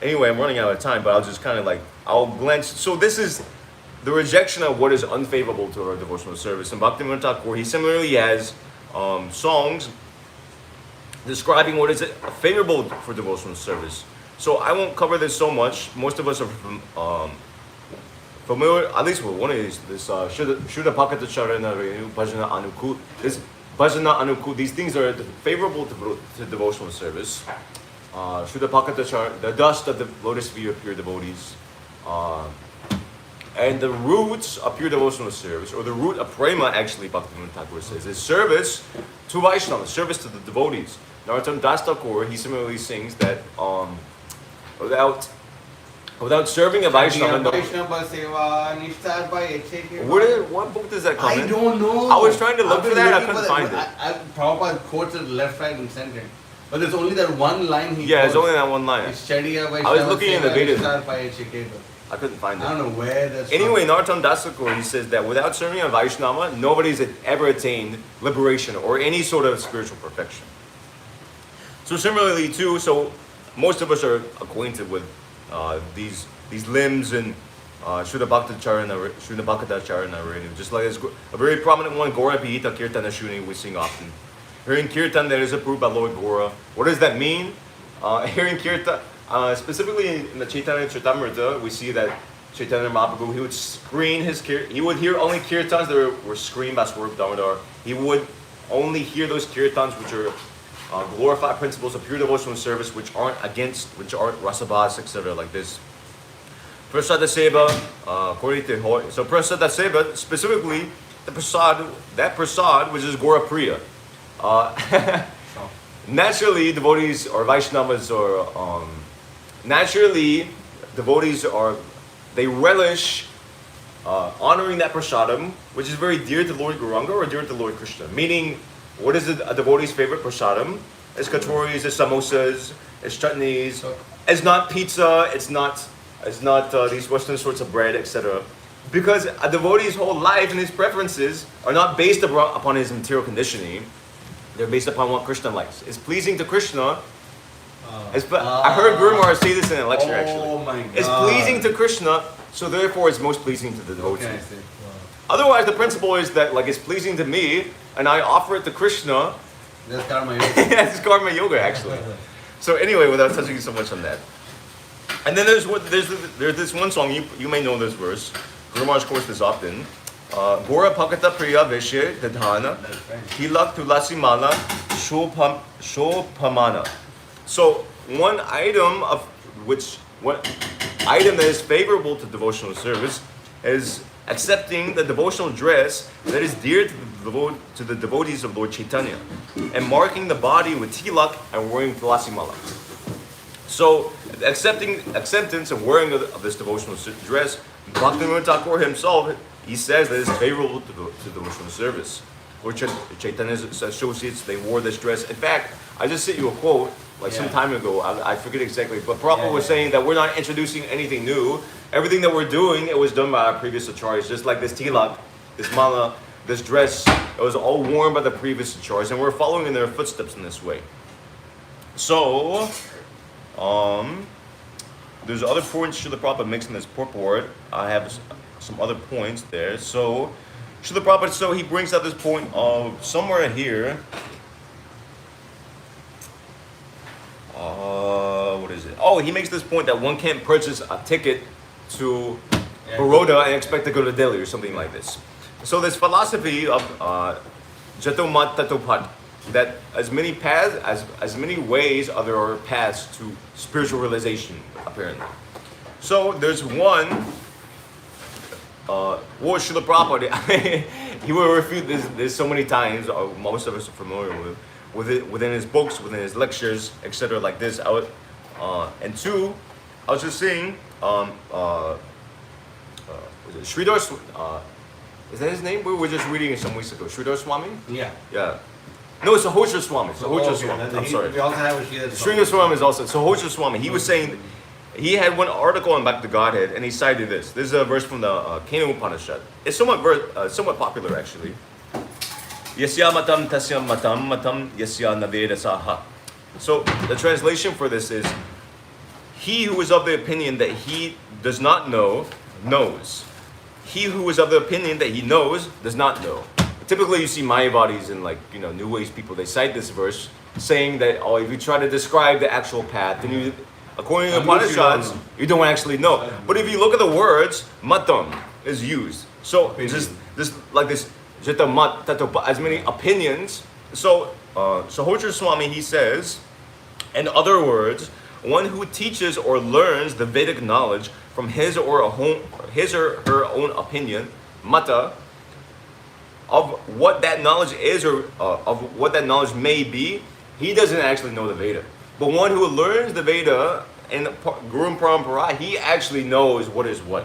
anyway, I'm running out of time, but I'll just kind of I'll glance. So this is the rejection of what is unfavorable to our devotional service. And Bhaktivinoda Thakur, he similarly has songs describing what is favorable for devotional service. So I won't cover this so much. Most of us are familiar, at least with one of these, this Shuddha Bhakta Charana Renu, Bhajana Anukut. This Bhajana Anukut, these things are favorable to devotional service. Shuddha Bhakta Charana, the dust of the lotus feet of pure devotees. And the roots of pure devotional service, or the root of prema, actually, Bhaktivinoda Thakur says, is service to Vaishnava, service to the devotees. Narottam Das Thakur, he similarly sings that without serving a Vaishnava, Vaishnava Seva, Nishtar by H.A.K. what book does that come I in? don't know. I was trying to look I've for been that, I looking couldn't for find that. it. Prabhupada quotes it left, right, and center. But there's only that one line he Yeah, quotes. it's only that one line. It's Chadiya Vaishnava I was looking in the Seva, Vedas. Nishtar by H.A.K. I couldn't find I it. don't know where that's Anyway, from. Narottam Das Thakur, he says that without serving a Vaishnava, nobody's ever attained liberation or any sort of spiritual perfection. So similarly too, so most of us are acquainted with these limbs and Shuddha Bhakta Charana Renu. Just like a very prominent one, Gora Pihita Kirtana Shuni, we sing often. Hearing Kirtan that is approved by Lord Gora. What does that mean? Hearing Kirtan, specifically in the Chaitanya Charitamrita, we see that Chaitanya Mahaprabhu, he would screen he would hear only kirtans that were screened by Swarup Damodar. He would only hear those kirtans which are glorified principles of pure devotional service, which aren't rasabhas, etc. like this. Prasada Seva, according to so Prasada Seva, specifically the prasad, which is Gora Priya. Naturally, devotees or Vaishnavas or they relish honoring that prasadam, which is very dear to Lord Gauranga or dear to Lord Krishna. Meaning, what is a devotee's favorite prasadam? It's kachoris, it's samosas, it's chutneys. It's not pizza. It's not these Western sorts of bread, etc. Because a devotee's whole life and his preferences are not based upon his material conditioning. They're based upon what Krishna likes. It's pleasing to Krishna. I heard Guru Maharaj say this in a lecture actually. Oh my God. It's pleasing to Krishna, so therefore it's most pleasing to the devotee. Okay, I see. Otherwise, the principle is that it's pleasing to me, and I offer it to Krishna. That's karma yoga. That's karma yoga actually. So anyway, without touching so much on that. And then there's this one song, you may know this verse. Guru Maharaj quotes this often. Gora Pakata Priya Vishya Dadhana Tilak Tulasi Mala Shopamana. So one item that is favorable to devotional service is accepting the devotional dress that is dear to the devotees of Lord Chaitanya, and marking the body with tilak and wearing tulasi mala. So acceptance and wearing of this devotional dress, Bhaktivinoda Thakur himself, he says that it's favorable to devotional service. Lord Chaitanya's associates, they wore this dress. In fact, I just sent you a quote some time ago. I forget exactly, but Prabhu was saying that we're not introducing anything new. Everything that we're doing, it was done by our previous acharyas. Just like this tilak, this mala, this dress, it was all worn by the previous acharyas, and we're following in their footsteps in this way. So, there's other points Srila Prabhupada makes in this purport. I have some other points there. So, Srila Prabhupada, so he brings out this point of somewhere here. What is it? Oh, he makes this point that one can't purchase a ticket to Baroda and expect to go to Delhi or something like this. So this philosophy of Jato mat tato pat. That as many paths, as many ways there are paths to spiritual realization, apparently. So there's one. What Srila Prabhupada, he will refute this so many times. Most of us are familiar with it within his books, within his lectures, etc. Like this. And two, I was just saying, Sridhar, is that his name? We were just reading it some weeks ago. Sridhar Swami? Yeah. Yeah. No, it's Sahotra Swami. Sahotra Okay, Swami. then I'm sorry. We also have a Sridhar Sridhar Swami is also Sahotra Swami. He was saying, he had one article on Back to Godhead, and he cited this. This is a verse from the Kena Upanishad. It's somewhat popular actually. Yasya matam tasya matam matam yasya naveda saha. So the translation for this is, he who is of the opinion that he does not know, knows. He who is of the opinion that he knows, does not know. Typically you see Mayavadis and New Age people, they cite this verse saying that, if you try to describe the actual path, then you, according to the Upanishads, you don't actually know. But if you look at the words, matam is used. So just like this, jita mat, tato, as many opinions. So Sahotra Swami, he says, in other words, one who teaches or learns the Vedic knowledge from his or her own opinion, mata, of what that knowledge is or of what that knowledge may be, he doesn't actually know the Veda. But one who learns the Veda in Guru and Parampara, he actually knows what is what.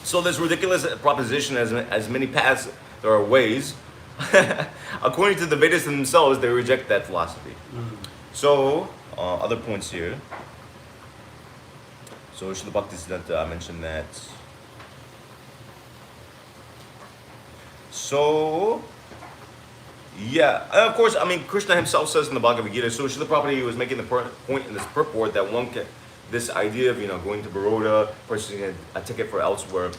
So this ridiculous proposition, as many paths there are ways, according to the Vedas themselves, they reject that philosophy. So, other points here. So Srila Bhaktisiddhanta mentioned that. So, yeah, and of course, Krishna himself says in the Bhagavad Gita, so Srila Prabhupada was making the point in this purport that this idea of, going to Baroda, purchasing a ticket for elsewhere.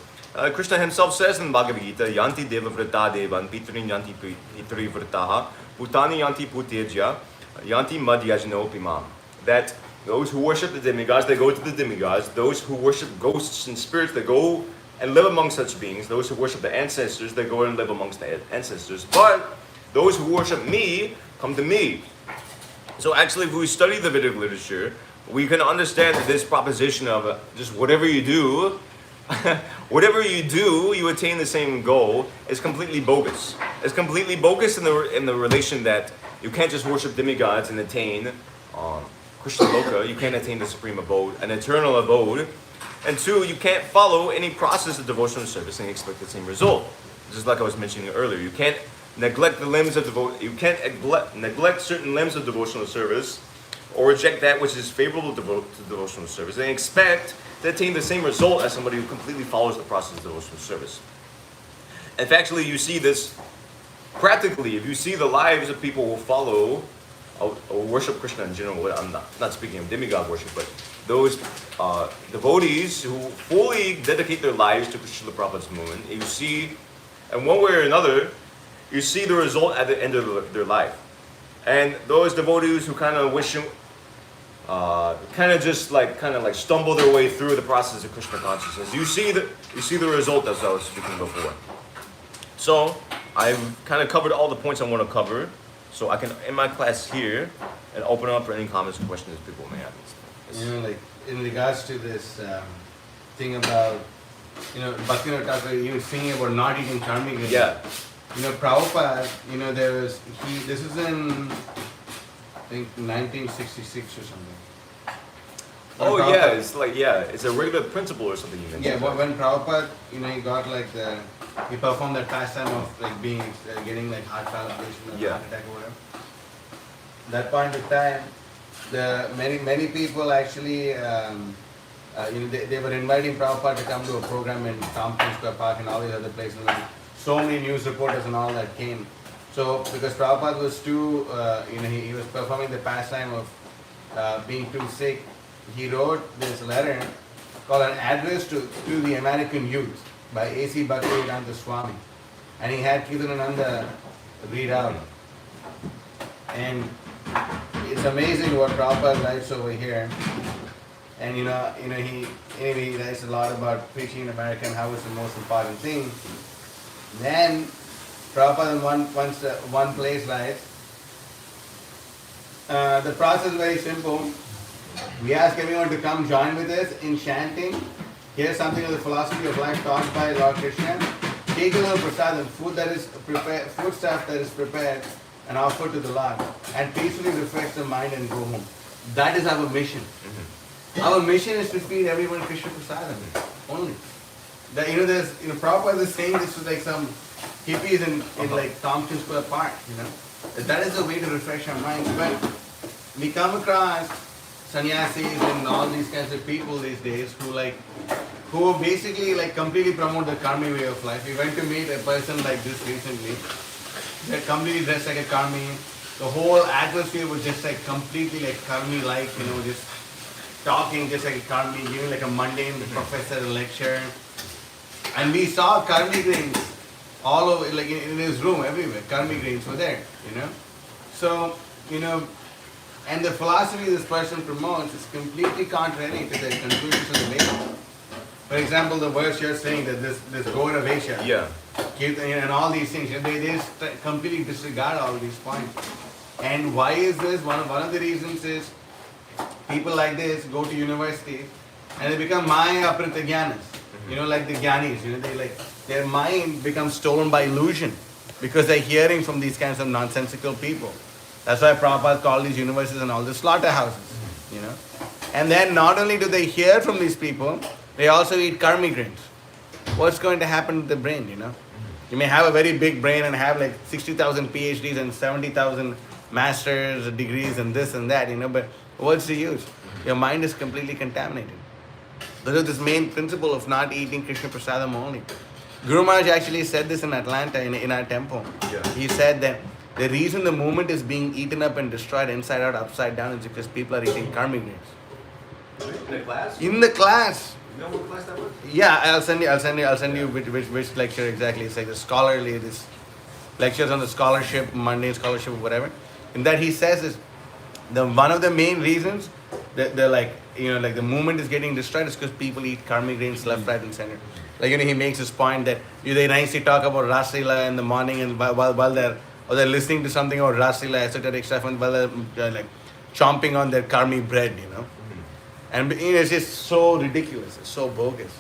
Krishna himself says in the Bhagavad Gita, Yanti deva vrata devan, pitrin yanti pitri vrataha, putani yanti putejya, yanti madhyajno pimam. That those who worship the demigods, they go to the demigods. Those who worship ghosts and spirits, they go and live among such beings. Those who worship the ancestors, they go and live amongst the ancestors. But those who worship me, come to me. So actually, if we study the Vedic literature, we can understand that this proposition of just whatever you do, you attain the same goal, is completely bogus. It's completely bogus in the relation that you can't just worship demigods and attain Krishna Loka. You can't attain the supreme abode, an eternal abode. And two, you can't follow any process of devotional service and expect the same result. Just like I was mentioning earlier, you can't neglect the limbs of neglect certain limbs of devotional service, or reject that which is favorable to devotional service, and expect to attain the same result as somebody who completely follows the process of devotional service. And actually, you see this practically. If you see the lives of people who follow or worship Krishna in general, I'm not speaking of demigod worship, but those devotees who fully dedicate their lives to Srila Prabhupada's movement, you see, in one way or another, you see the result at the end of their life. And those devotees who kind of wish, kind of stumble their way through the process of Krishna consciousness, you see the result, as I was speaking before. So I've kind of covered all the points I want to cover. So I can end my class here and open up for any comments or questions people may have. Like in regards to this thing about, Bhaktivinoda Thakur, you were saying about not eating charming. Yeah. Prabhupada, this was in, I think, 1966 or something. Oh yeah, it's a regular principle or something you mentioned. Yeah, but when Prabhupada, he got he performed that pastime of getting heart palpitation or heart attack or whatever. That point of time, many people actually, they were inviting Prabhupada to come to a program in Tompkins Square Park and all these other places. And so many news reporters and all that came. So because Prabhupada was too, he was performing the pastime of being too sick, he wrote this letter called an address to the American youth by A.C. Bhaktivedanta Swami, and he had Kirtanananda read out. And it's amazing what Prabhupada writes over here. And he writes a lot about preaching in America and how it's the most important thing. Then Prabhupada in one place writes, the process is very simple. We ask everyone to come join with us in chanting. Here's something of the philosophy of life taught by Lord Krishna. Take a little prasadam, food that is prepared, food stuff that is prepared and offered to the Lord, and peacefully refresh the mind and go home. That is our mission. Our mission is to feed everyone Krishna prasadam only. There's Prabhupada is saying this to like some hippies in like Tompkins Square Park. That is the way to refresh our minds. But we come across sannyasis and all these kinds of people these days who basically like completely promote the karmi way of life. We went to meet a person like this recently. They're completely dressed like a karmi. The whole atmosphere was just like completely like karmi-like, just talking just like a karmi, giving like a mundane professor a lecture. And we saw karmi grains all over, like in his room, everywhere. Karmi grains were there, So, and the philosophy this person promotes is completely contrary to the conclusions of the Vedas. For example, the verse you're saying that this Gaura Vesha, Yeah. Kirtan, and all these things, they just completely disregard all these points. And why is this? One of the reasons is people like this go to university and they become Maya Apritagyanas. Like the Gyanis, their mind becomes stolen by illusion because they're hearing from these kinds of nonsensical people. That's why Prabhupada called these universities and all the slaughterhouses, And then not only do they hear from these people, they also eat karmi grains. What's going to happen to the brain, You may have a very big brain and have like 60,000 PhDs and 70,000 master's degrees and this and that, but what's the use? Your mind is completely contaminated. There's this main principle of not eating Krishna Prasadam only. Guru Maharaj actually said this in Atlanta in our temple. Yeah. He said that the reason the movement is being eaten up and destroyed inside out, upside down is because people are eating karmi grains. In the class? In the class. You know what class that was? Yeah, I'll send you which lecture exactly. It's like the scholarly, this lectures on the scholarship, mundane scholarship, or whatever. And that he says is one of the main reasons that they're like the movement is getting destroyed is because people eat karmi grains left, right, and center. He makes this point that they nicely talk about Rasila in the morning and while they're listening to something about Rasila, esoteric stuff, and while they're like chomping on their karmi bread, And it's just so ridiculous, it's so bogus,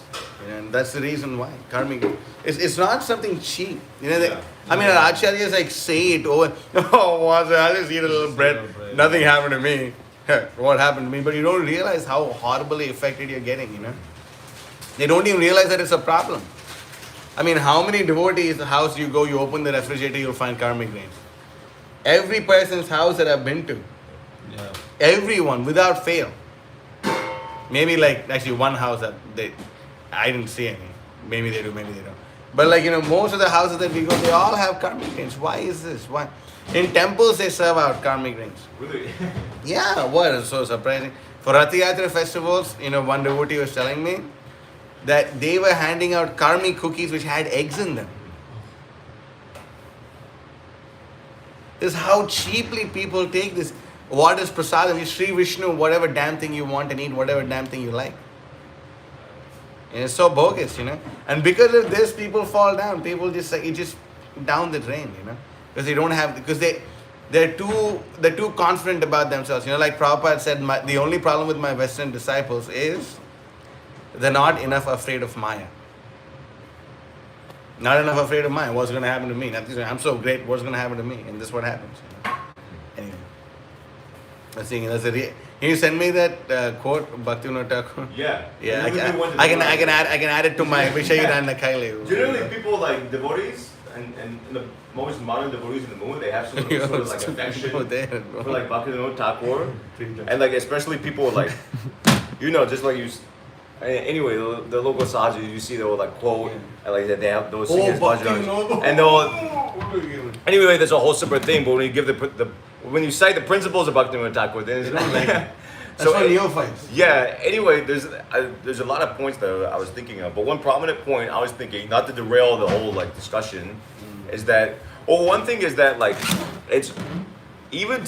and that's the reason why karmi. It's not something cheap, our acharyas say it over. I'll just eat a little bread. Nothing happened to me. What happened to me? But you don't realize how horribly affected you're getting. They don't even realize that it's a problem. How many devotees' house you go, you open the refrigerator, you'll find karmi grains. Every person's house that I've been to, everyone without fail. Maybe actually one house that I didn't see any. Maybe they do, maybe they don't. But most of the houses that we go, they all have karmi grains. Why is this? Why? In temples they serve out karmi grains. Really? Yeah, what is so surprising? For Rath Yatra festivals, one devotee was telling me that they were handing out karmi cookies which had eggs in them. This is how cheaply people take this. What is prasadam? Sri Vishnu, whatever damn thing you want and eat whatever damn thing you like. And it's so bogus, And because of this, people fall down. People just it just down the drain, Because they don't have, because they're too confident about themselves. Like Prabhupada said, the only problem with my Western disciples is they're not enough afraid of Maya. Not enough afraid of Maya. What's going to happen to me? Nothing. I'm so great. What's going to happen to me? And this is what happens. Anyway, can you send me that quote, Bhaktivinoda Thakur? Yeah. Yeah, I can add it to my Vishayirana Kaile. Generally, people like devotees and the most modern devotees in the movement, they have some sort of like affection for like Bhaktivinoda Thakur, and especially people just like you. Anyway, the local sadhus, you see they'll quote and they have those singers, bhajans, and they'll. Anyway, that's a whole separate thing. But when you give when you cite the principles of Bhaktivinoda Thakur, then it's that's for neophytes. Yeah. Anyway, there's a lot of points that I was thinking of, but one prominent point I was thinking, not to derail the whole discussion, is that one thing is that it's even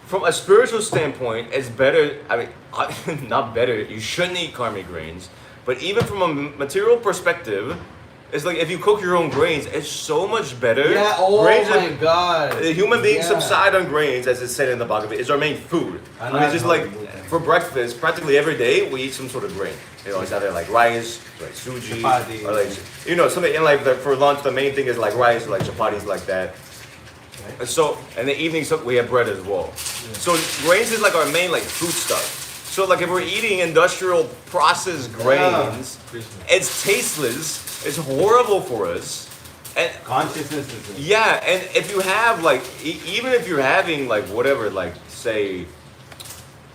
from a spiritual standpoint, it's better. Not better. You shouldn't eat karmi grains, but even from a material perspective, It's like if you cook your own grains, it's so much better. Yeah, oh grains my God. Human beings Yeah. subside on grains, as it's said in the Bhagavad Gita. It's our main food. I I mean, like just how like you do that. for breakfast, practically every day we eat some sort of grain. You know, it's either like rice, like suji, Chapati. or like something. And like for lunch, the main thing is like rice, like chapatis, like that. And so, in the evening, so we have bread as well. So grains is like our main like food stuff. So like if we're eating industrial processed grains, it's tasteless. It's horrible for us. And Consciousness is yeah, and if you have like, even if you're having like whatever, like say,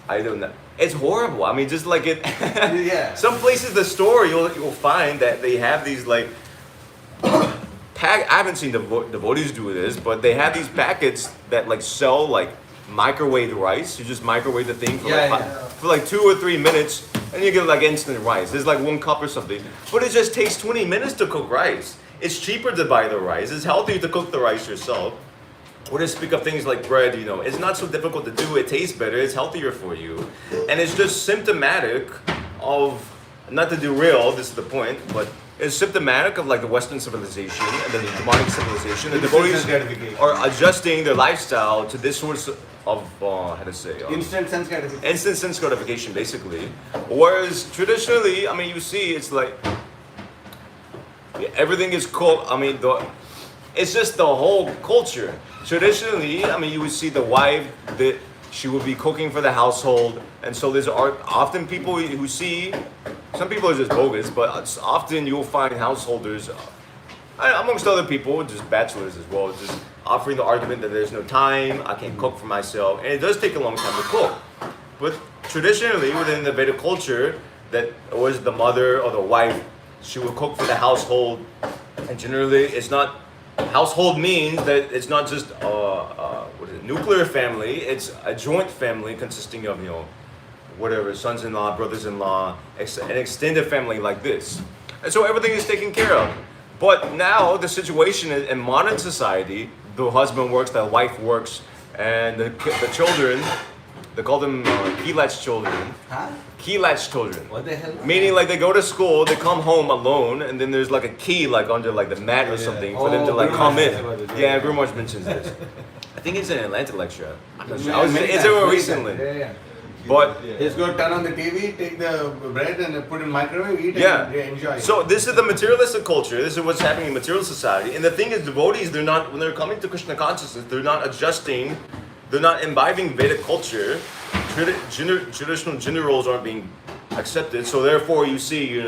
I don't know, it's horrible. I mean, just like it. Yeah. Some places, the store you'll find that they have these like. I haven't seen devotees do this, but they have these packets that like sell like microwave rice. You just microwave the thing for for like 2 or 3 minutes, and you get like instant rice. There's like 1 cup or something, but it just takes 20 minutes to cook rice. It's cheaper to buy the rice. It's healthier to cook the rice yourself. Or to speak of things like bread, it's not so difficult to do. It tastes better. It's healthier for you, and it's just symptomatic of, not to derail. This is the point, but. It's symptomatic of like the Western civilization and the demonic civilization. The devotees are adjusting their lifestyle to this source of instant sense gratification. instant sense gratification, basically. Whereas traditionally, I mean, you see, it's like everything is cooked. I mean, it's just the whole culture. Traditionally, I mean, you would see the wife that she would be cooking for the household, and so there's often people who see. Some people are just bogus, but it's often you'll find householders, amongst other people, just bachelors as well, just offering the argument that there's no time, I can't cook for myself, and it does take a long time to cook. But traditionally, within the Vedic culture, that it was the mother or the wife, she would cook for the household, and generally it's not, household means that it's not just nuclear family, it's a joint family consisting of, whatever, sons-in-law, brothers-in-law, an extended family like this. And so everything is taken care of. But now the situation in modern society, the husband works, the wife works, and the children, they call them key-latch children. Huh? Key-latch children. What the hell? Meaning like they go to school, they come home alone, and then there's like a key like under like the mat or something for them to like come in. Yeah, Guru Maharaj mentions this. I think it's an Atlanta lecture. I'm not sure. It's over recently. Yeah. But Just go turn on the TV, take the bread and put it in microwave, eat yeah. and enjoy. So this is the materialistic culture. This is what's happening in material society. And the thing is, devotees, they're not, when they're coming to Krishna consciousness, they're not adjusting, they're not imbibing Vedic culture. Traditional gender roles aren't being accepted. So therefore, you see,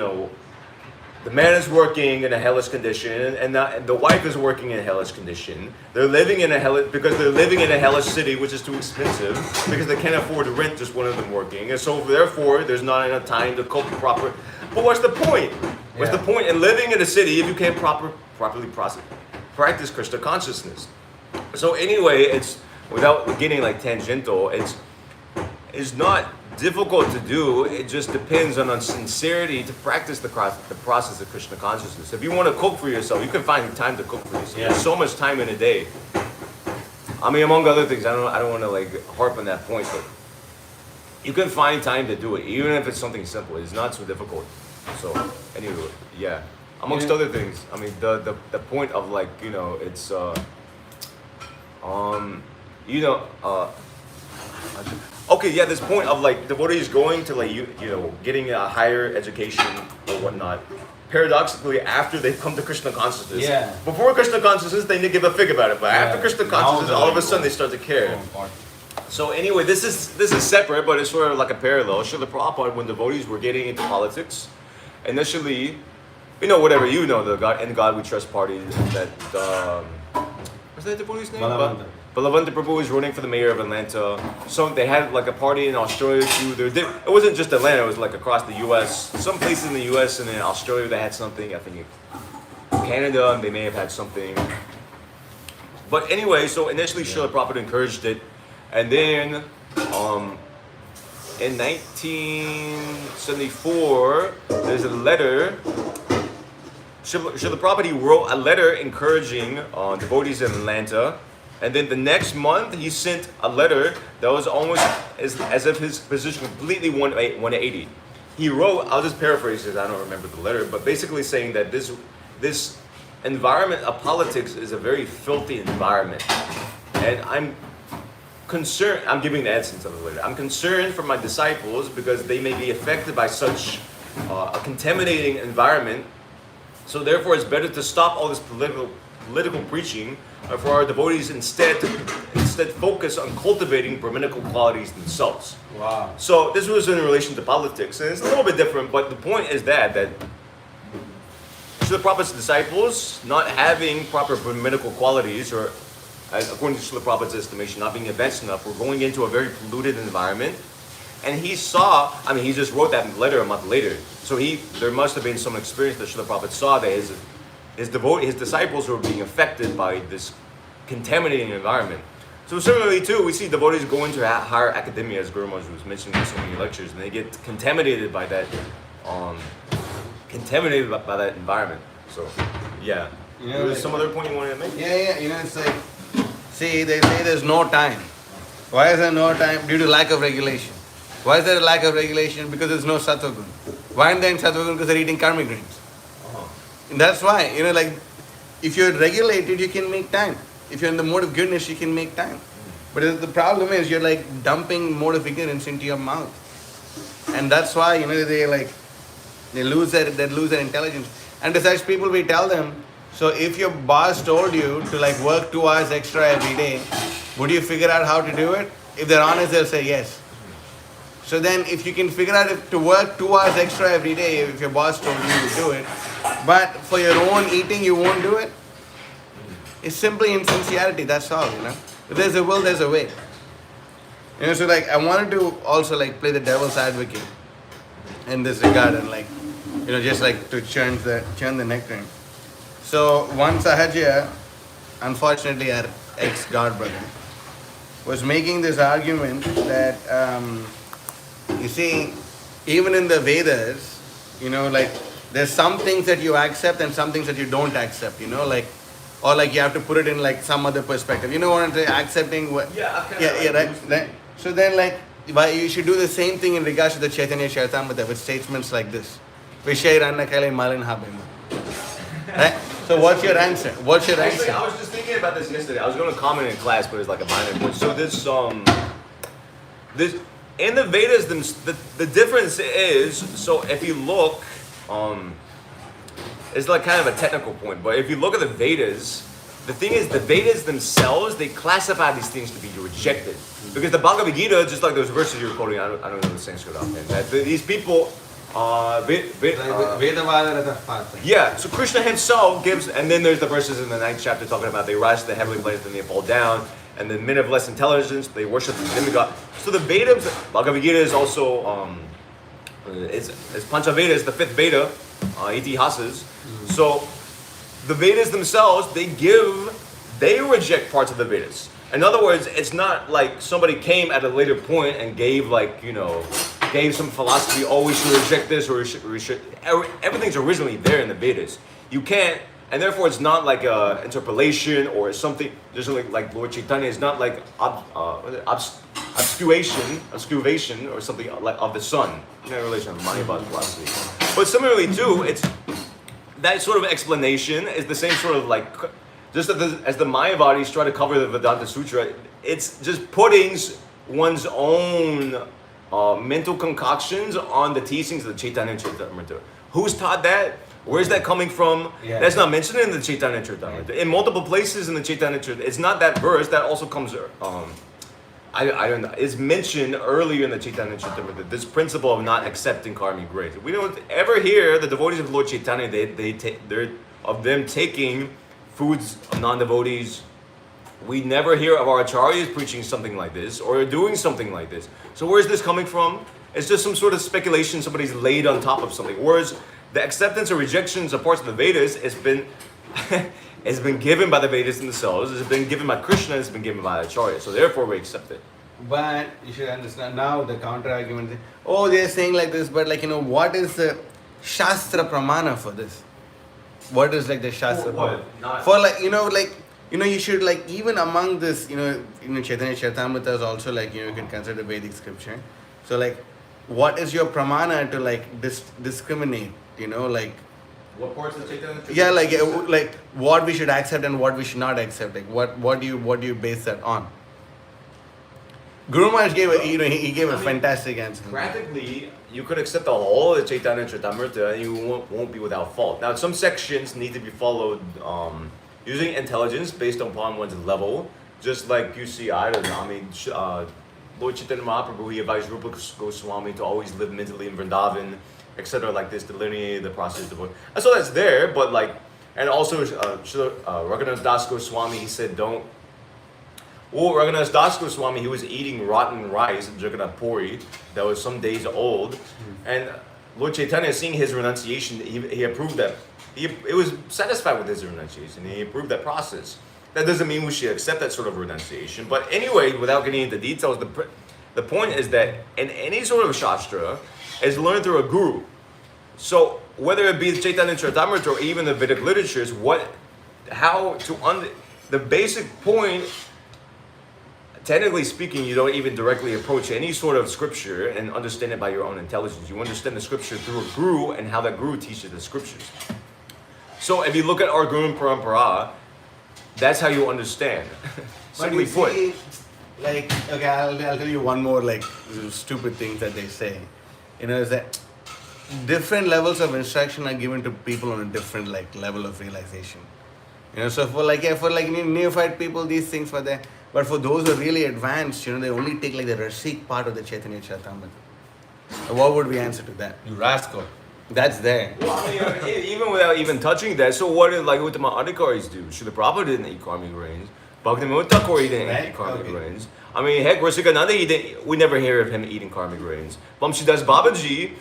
the man is working in a hellish condition, and the wife is working in a hellish condition. They're living in because they're living in a hellish city, which is too expensive, because they can't afford to rent just one of them working. And so therefore, there's not enough time to cook proper. But what's the point? What's the point in living in a city if you can't properly practice Krishna consciousness? So anyway, it's, without getting like tangential, it's not difficult to do. It just depends on sincerity to practice the process of Krishna consciousness. If you want to cook for yourself, you can find time to cook for yourself. There's so much time in a day. I mean, among other things, I don't want to like harp on that point, but you can find time to do it, even if it's something simple. It's not so difficult. So anyway, yeah. Amongst other things, I mean, the point of like, it's okay, yeah, this point of like devotees going to like getting a higher education or whatnot. Paradoxically, after they come to Krishna consciousness, before Krishna consciousness, they didn't give a fig about it. But after Krishna consciousness, all of a sudden they start to care. So anyway, this is separate, but it's sort of like a parallel. Srila Prabhupada, when devotees were getting into politics, initially, whatever the God in God We Trust party that what's that devotee's name? Balavanta Prabhu is running for the mayor of Atlanta. So they had like a party in Australia too. It wasn't just Atlanta, it was like across the US. Some places in the US and in Australia they had something. I think Canada, they may have had something. But anyway, so initially Srila Prabhupada encouraged it. And then in 1974, there's a letter. Srila Prabhupada wrote a letter encouraging devotees in Atlanta. And then the next month, he sent a letter that was almost as if his position completely 180. He wrote, I'll just paraphrase it, I don't remember the letter, but basically saying that this this environment of politics is a very filthy environment. And I'm concerned, I'm giving the essence of it later. I'm concerned for my disciples because they may be affected by such a contaminating environment. So therefore it's better to stop all this political preaching for our devotees instead focus on cultivating Brahminical qualities themselves. Wow. So this was in relation to politics, and it's a little bit different, but the point is that Srila Prabhupada's disciples not having proper Brahminical qualities, or according to Srila Prabhupada's estimation, not being advanced enough, were going into a very polluted environment. And he saw, he just wrote that letter a month later. So there must have been some experience that Srila Prabhupada saw that his disciples were being affected by this contaminating environment. So similarly too, we see devotees go into higher academia, as Guru Maharaj was mentioning in so many lectures, and they get contaminated by that, environment. So, yeah. There's some other point you wanted to make? Yeah. It's like, see, they say there's no time. Why is there no time? Due to lack of regulation. Why is there a lack of regulation? Because there's no sattva gun. Why aren't they in sattva gun? Because they're eating karmic grains. And that's why, if you're regulated, you can make time. If you're in the mode of goodness, you can make time. But the problem is you're like dumping mode of ignorance into your mouth. And that's why, they lose their intelligence. And besides, people, we tell them, so if your boss told you to work 2 hours extra every day, would you figure out how to do it? If they're honest, they'll say yes. So then if you can figure out to work 2 hours extra every day, if your boss told you to do it, but for your own eating you won't do it, it's simply insincerity, that's all, If there's a will, there's a way. So I wanted to also play the devil's advocate in this regard and just to churn the nectar. So one Sahaja, unfortunately our ex-god brother, was making this argument that you see, even in the Vedas, there's some things that you accept and some things that you don't accept, or you have to put it in some other perspective. You know what I'm saying? Accepting what? Right. So then why you should do the same thing in regards to the Chaitanya Charitamrita with statements like this. Vishaya Ranna Kailai Malin Habima. Right? So what's your answer? Actually, I was just thinking about this yesterday. I was going to comment in class, but it's like a minor point. So this in the Vedas, the difference is, so if you look, it's like kind of a technical point, but if you look at the Vedas, the thing is, the Vedas themselves, they classify these things to be rejected. Because the Bhagavad Gita, just like those verses you were quoting, I don't know the Sanskrit offhand, that these people, yeah, so Krishna himself gives, and then there's the verses in the 9th chapter talking about they rise to the heavenly planes, then they fall down, and the men of less intelligence, they worship the demigod. So the Vedas, Bhagavad Gita is also, it's Panchaveda is the 5th Veda, Itihasas. So the Vedas themselves, they reject parts of the Vedas. In other words, it's not like somebody came at a later point and gave gave some philosophy, oh, we should reject this or we should. Everything's originally there in the Vedas. You can't, and therefore it's not like a interpolation or something. There's like Lord Chaitanya is not like obscuration or something like of the sun in relation to Mayavada philosophy. But similarly too, it's that sort of explanation is the same sort of just as the Mayavadis try to cover the Vedanta Sutra, it's just putting one's own mental concoctions on the teachings of the Chaitanya Charitamrita. Who's taught that? Where's that coming from? Yeah. That's not mentioned in the Chaitanya Charitamrita. In multiple places in the Chaitanya Charitamrita, it's not that verse. That also comes. I don't know. It's mentioned earlier in the Chaitanya Charitamrita. This principle of not accepting karmic grace. We don't ever hear the devotees of Lord Chaitanya. They're of them taking foods of non-devotees. We never hear of our acharyas preaching something like this or doing something like this. So where's this coming from? It's just some sort of speculation somebody's laid on top of something. Whereas the acceptance or rejections of parts of the Vedas has been it's been given by the Vedas themselves, it's been given by Krishna, it's been given by the Acharya. So therefore we accept it. But you should understand now the counter argument is, oh, they're saying like this, but what is the Shastra Pramana for this? What is the Shastra Pramana? For you should even among this, Chaitanya Charitamrita is also you can consider Vedic scripture. So what is your pramana to discriminate, What parts of Chaitanya? Yeah, like what we should accept and what we should not accept. Like what do you base that on? Guru Maharaj gave he gave a fantastic answer. Practically, you could accept the whole of Chaitanya Charitamrita and you won't be without fault. Now, some sections need to be followed using intelligence based upon one's level. Just like you see, I don't know, I mean, Lord Chaitanya Mahaprabhu, he advised Rupa Goswami to always live mentally in Vrindavan, etc. like this, delineate the process of the. And so that's there, but like, and also Raghunath Das Goswami, he said don't. Well, Raghunath Das Goswami, he was eating rotten rice, Jagannath Puri, that was some days old, and Lord Chaitanya, seeing his renunciation, he approved that. He was satisfied with his renunciation. He approved that process. That doesn't mean we should accept that sort of renunciation. But anyway, without getting into details, the point is that in any sort of shastra, is learned through a guru. So whether it be the Chaitanya Charitamrita or even the Vedic literatures, the basic point, technically speaking, you don't even directly approach any sort of scripture and understand it by your own intelligence. You understand the scripture through a guru and how that guru teaches the scriptures. So if you look at our Guru Parampara, that's how you understand. Simply put. Like, okay, I'll tell you one more like stupid thing that they say. Is that different levels of instruction are given to people on a different like level of realization. So for neophyte people, these things were there. But for those who are really advanced, they only take like the Rasik part of the Chaitanya Charitamrita. What would we answer to that? You rascal. That's there. Well, I mean, even without even touching that, so what did like Uttama Adhikaris do? Srila Prabhupada didn't eat karmic grains. Bhaktivinoda Thakur, he didn't eat karmic grains. I mean, heck, Rasikananda, we never hear of him eating karmic grains. Vamsidas Babaji,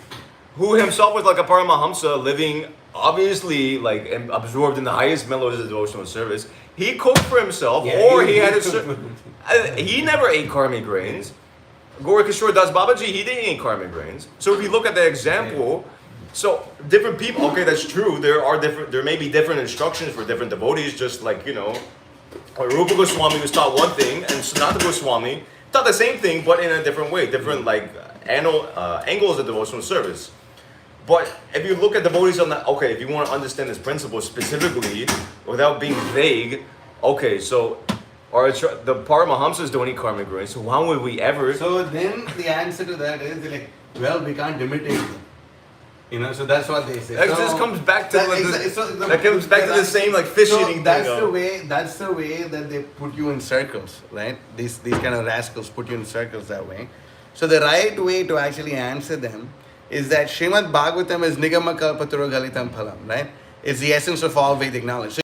who himself was like a Paramahamsa, living obviously like absorbed in the highest mellows of devotional service, he cooked for himself, he had he never ate karmic grains. Gaurkishore Das Babaji, he didn't eat karmic grains. So if you look at the example, so different people, okay, that's true. There may be different instructions for different devotees, just like, Rupa Goswami was taught one thing, and Sanatana Goswami taught the same thing, but in a different way, different like angles of devotional service. But if you look at devotees on that, okay, if you want to understand this principle specifically, without being vague, okay, so the Paramahamsas don't eat karmic grains, so why would we ever? So then the answer to that is like, well, we can't imitate them. So that's what they say. That just comes back to the same like fish eating that's thing. That's the way that they put you in circles, right? These kind of rascals put you in circles that way. So the right way to actually answer them is that Srimad Bhagavatam is Nigama Kalpaturu Galitam Phalam, right? It's the essence of all Vedic knowledge.